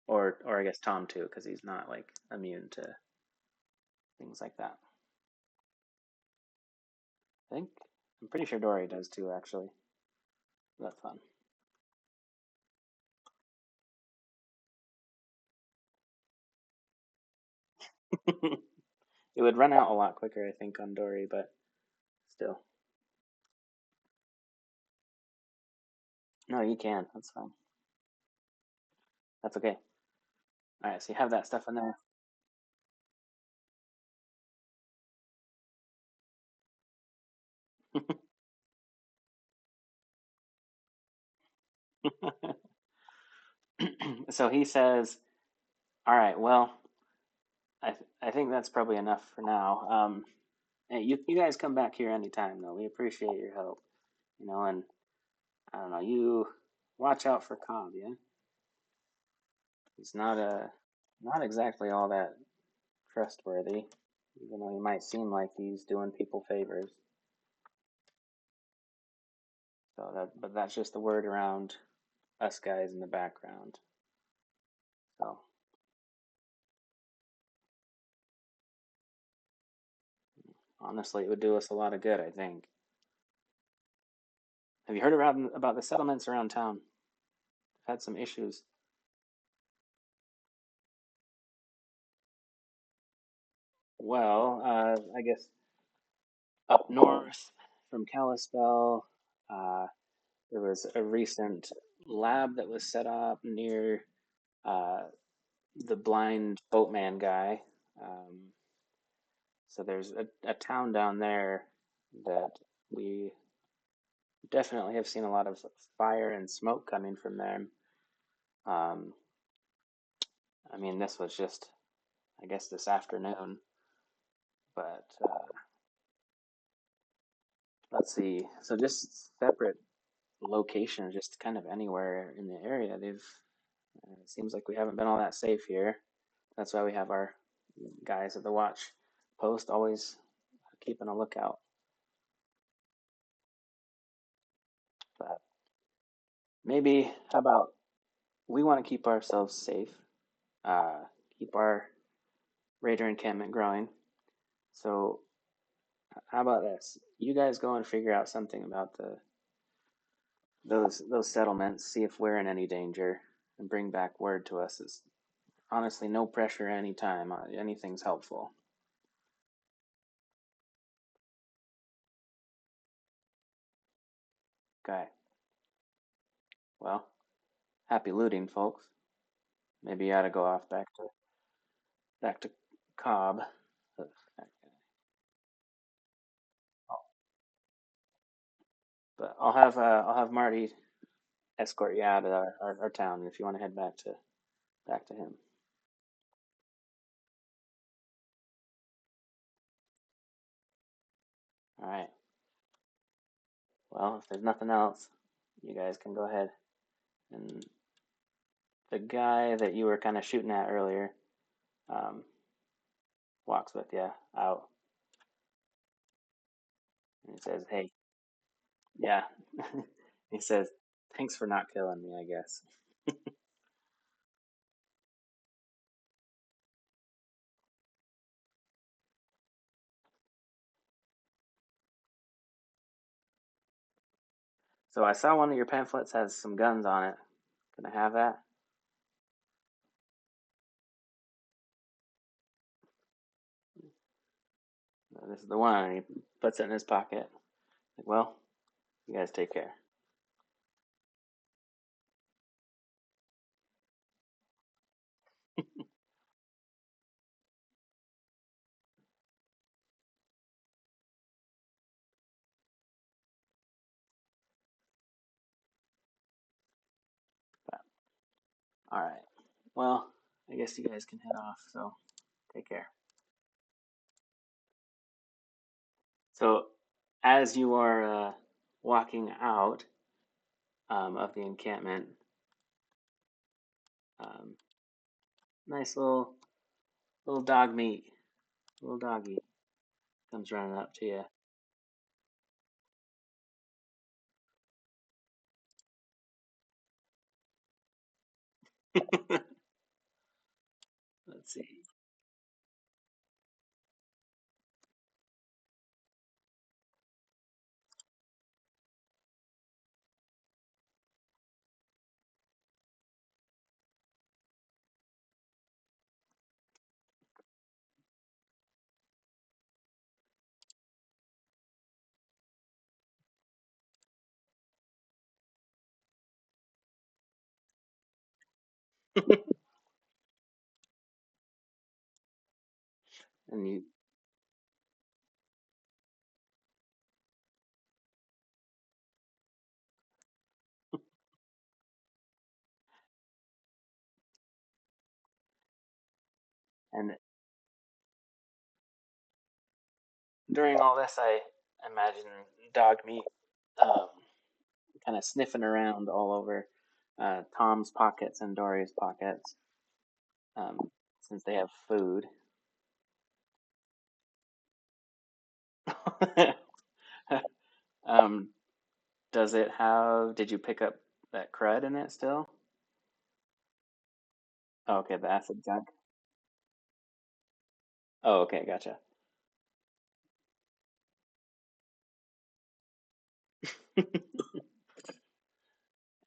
or I guess Tom too, because he's not like immune to things like that. I think I'm pretty sure Dory does too, actually. That's fun. It would run out a lot quicker, I think, on Dory, but still. No, you can. That's fine. That's okay. All right, so you have that stuff in there. So he says, "All right, well, I think that's probably enough for now. Hey, you guys come back here anytime, though. We appreciate your help, and I don't know, you watch out for Cobb, yeah? He's not exactly all that trustworthy, even though he might seem like he's doing people favors. But that's just the word around us guys in the background. So honestly, it would do us a lot of good, I think. Have you heard about the settlements around town? had some issues. Well, I guess up north from Kalispell, uh, there was a recent lab that was set up near uh, the blind boatman guy. Um, so there's a town down there that we definitely have seen a lot of fire and smoke coming from there. Um, I mean, this was just, I guess, this afternoon, but let's see. So just separate locations, just kind of anywhere in the area. It seems like we haven't been all that safe here. That's why we have our guys at the watch post always keeping a lookout. But maybe, how about we want to keep ourselves safe, uh, keep our raider encampment growing. So how about this? You guys go and figure out something about those settlements, see if we're in any danger, and bring back word to us. It's honestly no pressure anytime. Anything's helpful. Okay. Well, happy looting, folks. Maybe you ought to go off back to Cobb. But I'll have Marty escort you out of our town if you want to head back to him. All right. Well, if there's nothing else, you guys can go ahead. And the guy that you were kind of shooting at earlier um, walks with you out, and he says, "Hey, yeah." He says, "Thanks for not killing me, I guess." So I saw one of your pamphlets has some guns on it. Can I have that? This is the one. And he puts it in his pocket. Like, well, you guys take care. But, all right. Well, I guess you guys can head off. So take care. So as you are walking out of the encampment, um, nice little dog meat, little doggy comes running up to you. Let's see. And you and during all this, I imagine dog meat um, kind of sniffing around all over Tom's pockets and Dory's pockets um, since they have food. um, does it have? Did you pick up that crud in it still? Oh, okay, the acid junk. Oh, okay, gotcha.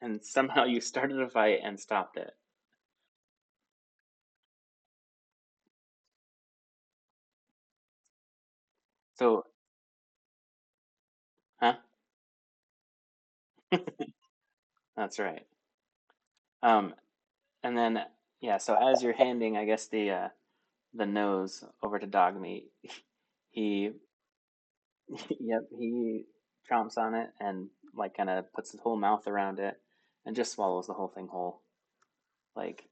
and somehow you started a fight and stopped it. So, huh? That's right. Um, and then yeah, so as you're handing, I guess the nose over to dog meat, he yep, he chomps on it and like kind of puts his whole mouth around it and just swallows the whole thing whole. Like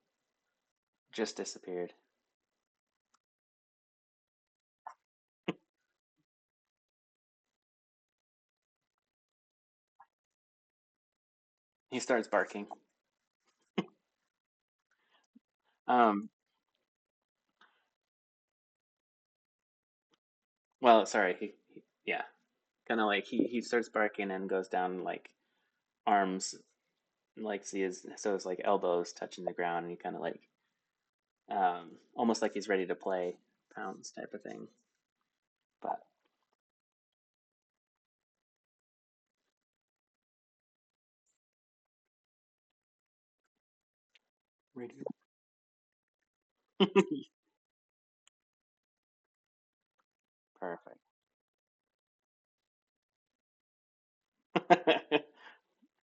just disappeared. He starts barking. Um, well, sorry, yeah, kind of like he starts barking and goes down like arms, like see his so his like elbows touching the ground, and he kind of like almost like he's ready to play pounds type of thing. But radio. Perfect.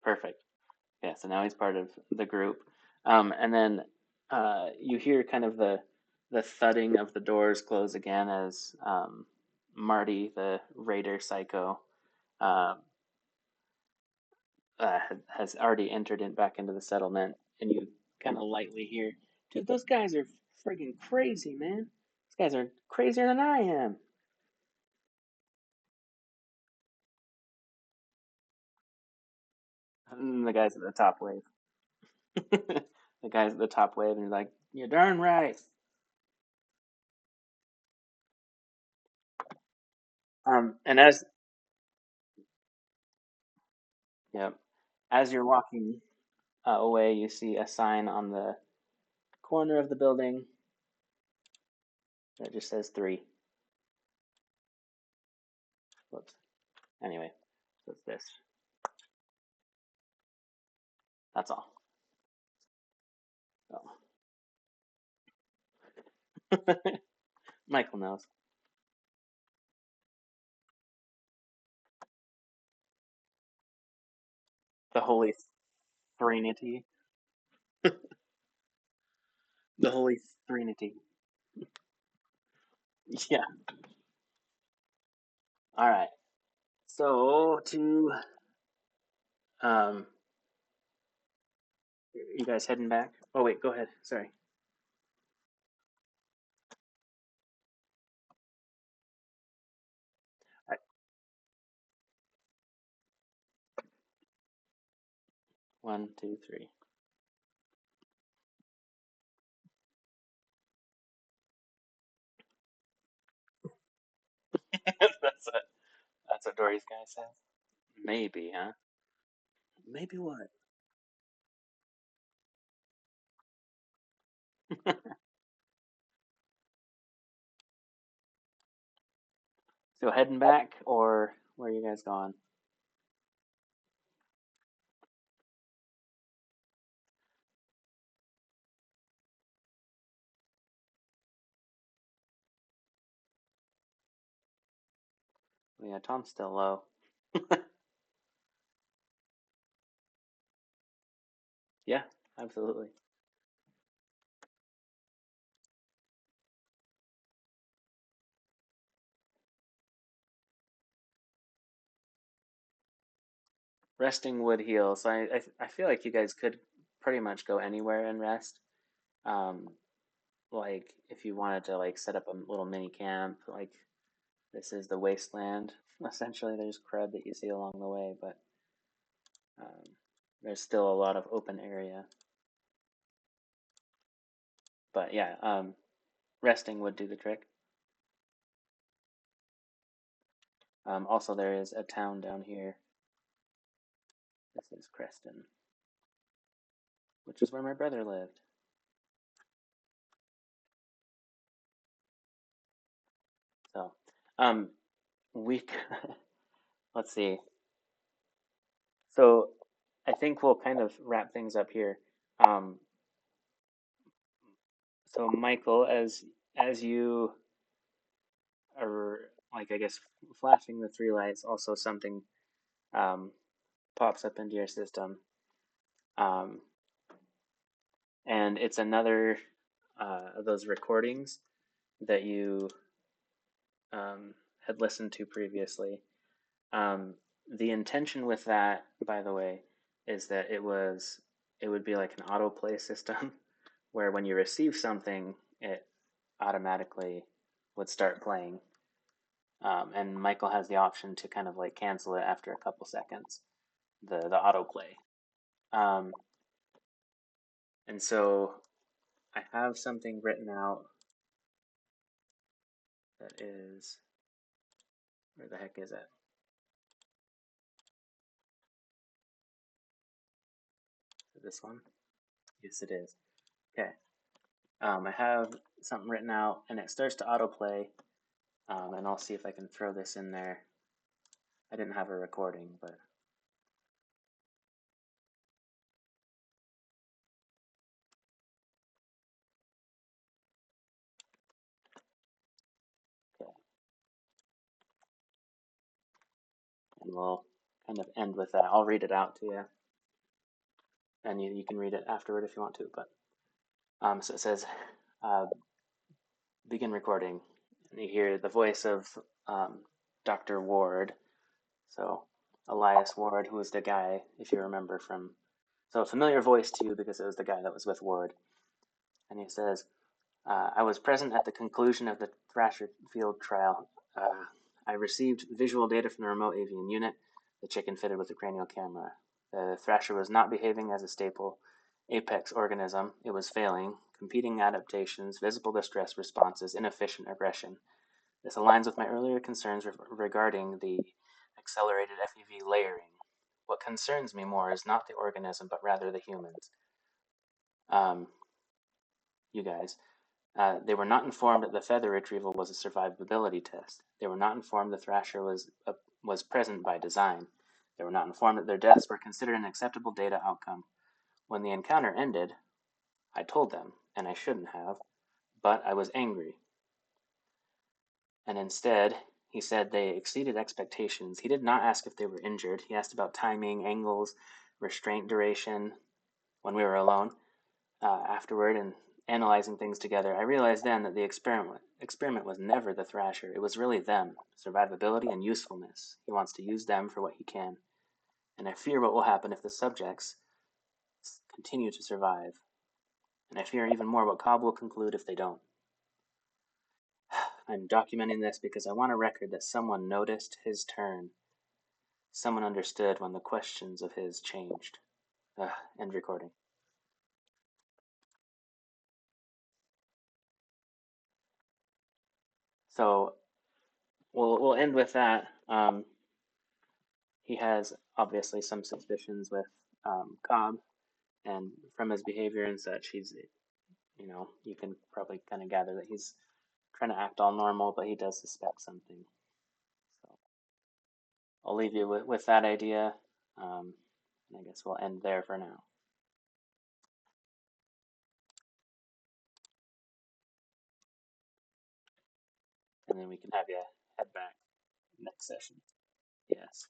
Perfect. Yeah, so now he's part of the group. And then you hear kind of the thudding of the doors close again as Marty, the raider psycho, uh, has already entered in back into the settlement, and you kind of lightly hear, "Dude, those guys are friggin' crazy, man. These guys are crazier than I am." And the guys at the top wave. The guys at the top wave, and you're like, "You're darn right." And as yep, as you're walking away, you see a sign on the corner of the building that just says three. Whoops. Anyway, so it's this. That's all. Oh. Michael knows. The Holy Trinity. The Holy Trinity. Yeah. All right. So to you guys heading back? Oh wait, go ahead. Sorry. All right. 1, 2, 3. That's what Dory's guy says. Maybe, huh? Maybe what? So heading back, or where are you guys going? Yeah, Tom's still low. Yeah, absolutely. Resting would heal. So I feel like you guys could pretty much go anywhere and rest. Um, like if you wanted to like set up a little mini camp, like this is the wasteland. Essentially, there's crud that you see along the way, but um, there's still a lot of open area. But yeah, resting would do the trick. Also, there is a town down here. This is Creston, which is where my brother lived. So, we let's see. So I think we'll kind of wrap things up here. Um, so Michael, as you are like, I guess, flashing the three lights, also something um, pops up into your system, um, and it's another of those recordings that you um, had listened to previously. Um, the intention with that, by the way, is that it would be like an autoplay system where when you receive something, it automatically would start playing. And Michael has the option to kind of like cancel it after a couple seconds, the autoplay. Um, and so I have something written out that is, where the heck is it? This one? Yes, it is. Okay. I have something written out and it starts to autoplay. And I'll see if I can throw this in there. I didn't have a recording, but okay. And we'll kind of end with that. I'll read it out to you, and you can read it afterward if you want to. But so it says, uh, begin recording, and you hear the voice of um, Dr. Ward. So Elias Ward, who was the guy, if you remember from, so a familiar voice to you because it was the guy that was with Ward. And he says, I was present at the conclusion of the Thrasher Field trial. I received visual data from the remote avian unit, the chicken fitted with a cranial camera. The Thrasher was not behaving as a staple apex organism. It was failing, competing adaptations, visible distress responses, inefficient aggression. This aligns with my earlier concerns regarding the accelerated FEV layering. What concerns me more is not the organism, but rather the humans. Um, you guys. They were not informed that the feather retrieval was a survivability test. They were not informed the Thrasher was present by design. They were not informed that their deaths were considered an acceptable data outcome. When the encounter ended, I told them, and I shouldn't have, but I was angry. And instead, he said they exceeded expectations. He did not ask if they were injured. He asked about timing, angles, restraint duration when we were alone. Afterward, and analyzing things together, I realized then that the experiment was never the Thrasher. It was really them, survivability and usefulness. He wants to use them for what he can. And I fear what will happen if the subjects continue to survive. And I fear even more what Cobb will conclude if they don't. I'm documenting this because I want a record that someone noticed his turn. Someone understood when the questions of his changed. End recording. So we'll end with that. He has obviously some suspicions with Cobb, and from his behavior and such, he's, you can probably kind of gather that he's trying to act all normal, but he does suspect something. So I'll leave you with that idea, and I guess we'll end there for now. And then we can have you head back next session. Yes.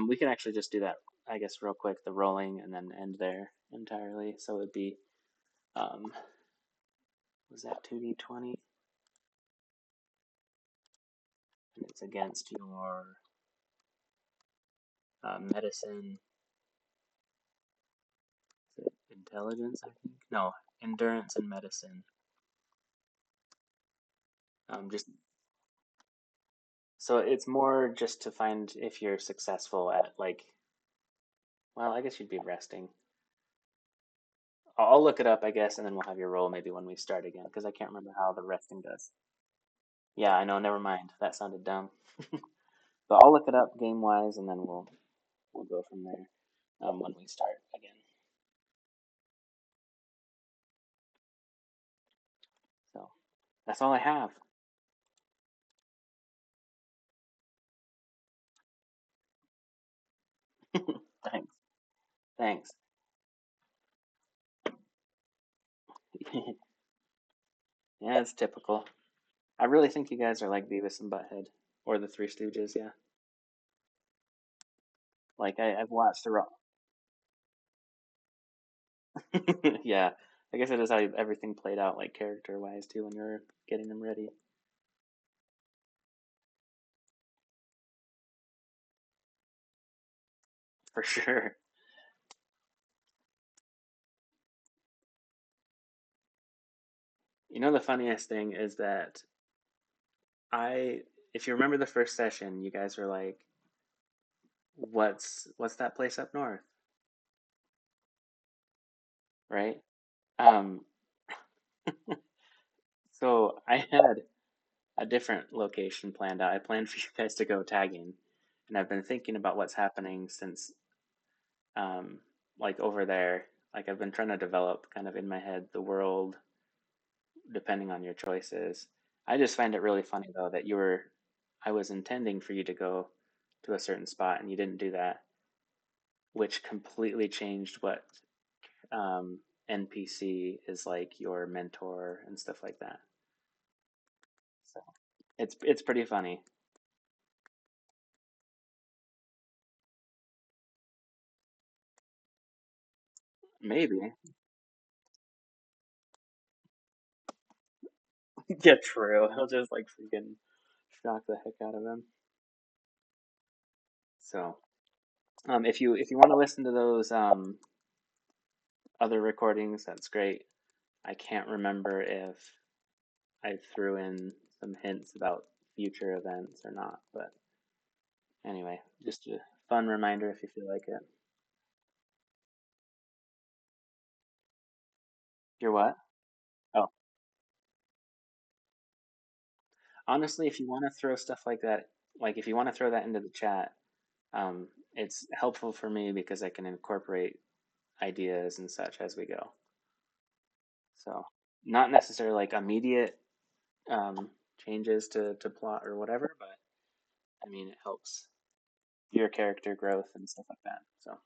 We can actually just do that, I guess, real quick, the rolling, and then end there entirely. So it'd be, um, was that 2d20? And it's against your medicine, intelligence, I think. No, endurance and medicine. Just so it's more just to find if you're successful at like. Well, I guess you'd be resting. I'll look it up, I guess, and then we'll have your roll maybe when we start again because I can't remember how the resting does. Yeah, I know. Never mind. That sounded dumb. But I'll look it up game wise, and then we'll go from there when we start again. So that's all I have. Thanks. Yeah, it's typical. I really think you guys are like Beavis and Butthead or the Three Stooges. Yeah, like I've watched the. Yeah, I guess it is how everything played out, like character wise too, when you're getting them ready. For sure. You know, the funniest thing is that I, if you remember the first session, you guys were like, "What's that place up north?" Right? Um, so I had a different location planned out. I planned for you guys to go tagging, and I've been thinking about what's happening since, um, like over there. Like I've been trying to develop kind of in my head the world depending on your choices. I just find it really funny though that I was intending for you to go to a certain spot and you didn't do that, which completely changed what um, NPC is like your mentor and stuff like that. So it's pretty funny. Maybe. Yeah, true. He'll just like freaking shock the heck out of him. So, if you want to listen to those other recordings, that's great. I can't remember if I threw in some hints about future events or not, but anyway, just a fun reminder if you feel like it. You're what? Oh, honestly, if you want to throw stuff like that, like if you want to throw that into the chat, it's helpful for me because I can incorporate ideas and such as we go. So, not necessarily like immediate um, changes to plot or whatever, but I mean, it helps your character growth and stuff like that. So,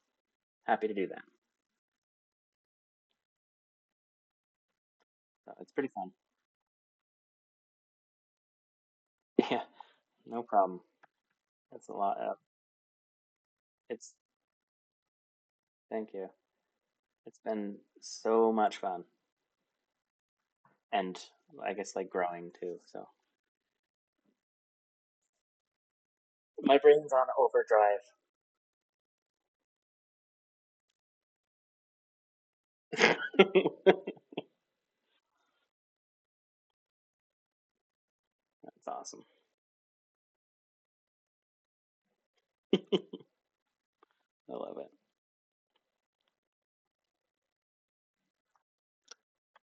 happy to do that. So, it's pretty fun. Yeah, no problem. It's a lot of, it's, thank you. It's been so much fun and I guess like growing too. So, my brain's on overdrive. That's awesome. I love it.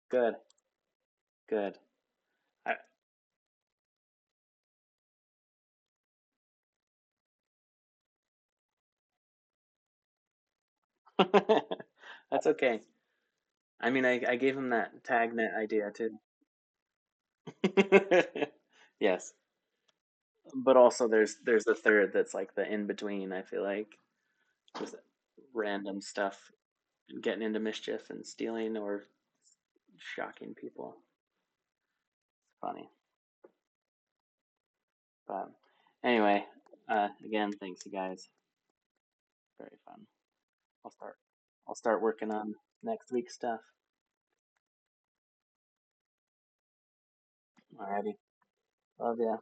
Good, good. I, that's okay. I mean, I gave him that tag net idea too. Yes, but also there's the third that's like the in between. I feel like just random stuff, getting into mischief and stealing or shocking people. It's funny, but anyway, again, thanks you guys. Very fun. I'll start. I'll start working on next week's stuff. Alrighty, love ya.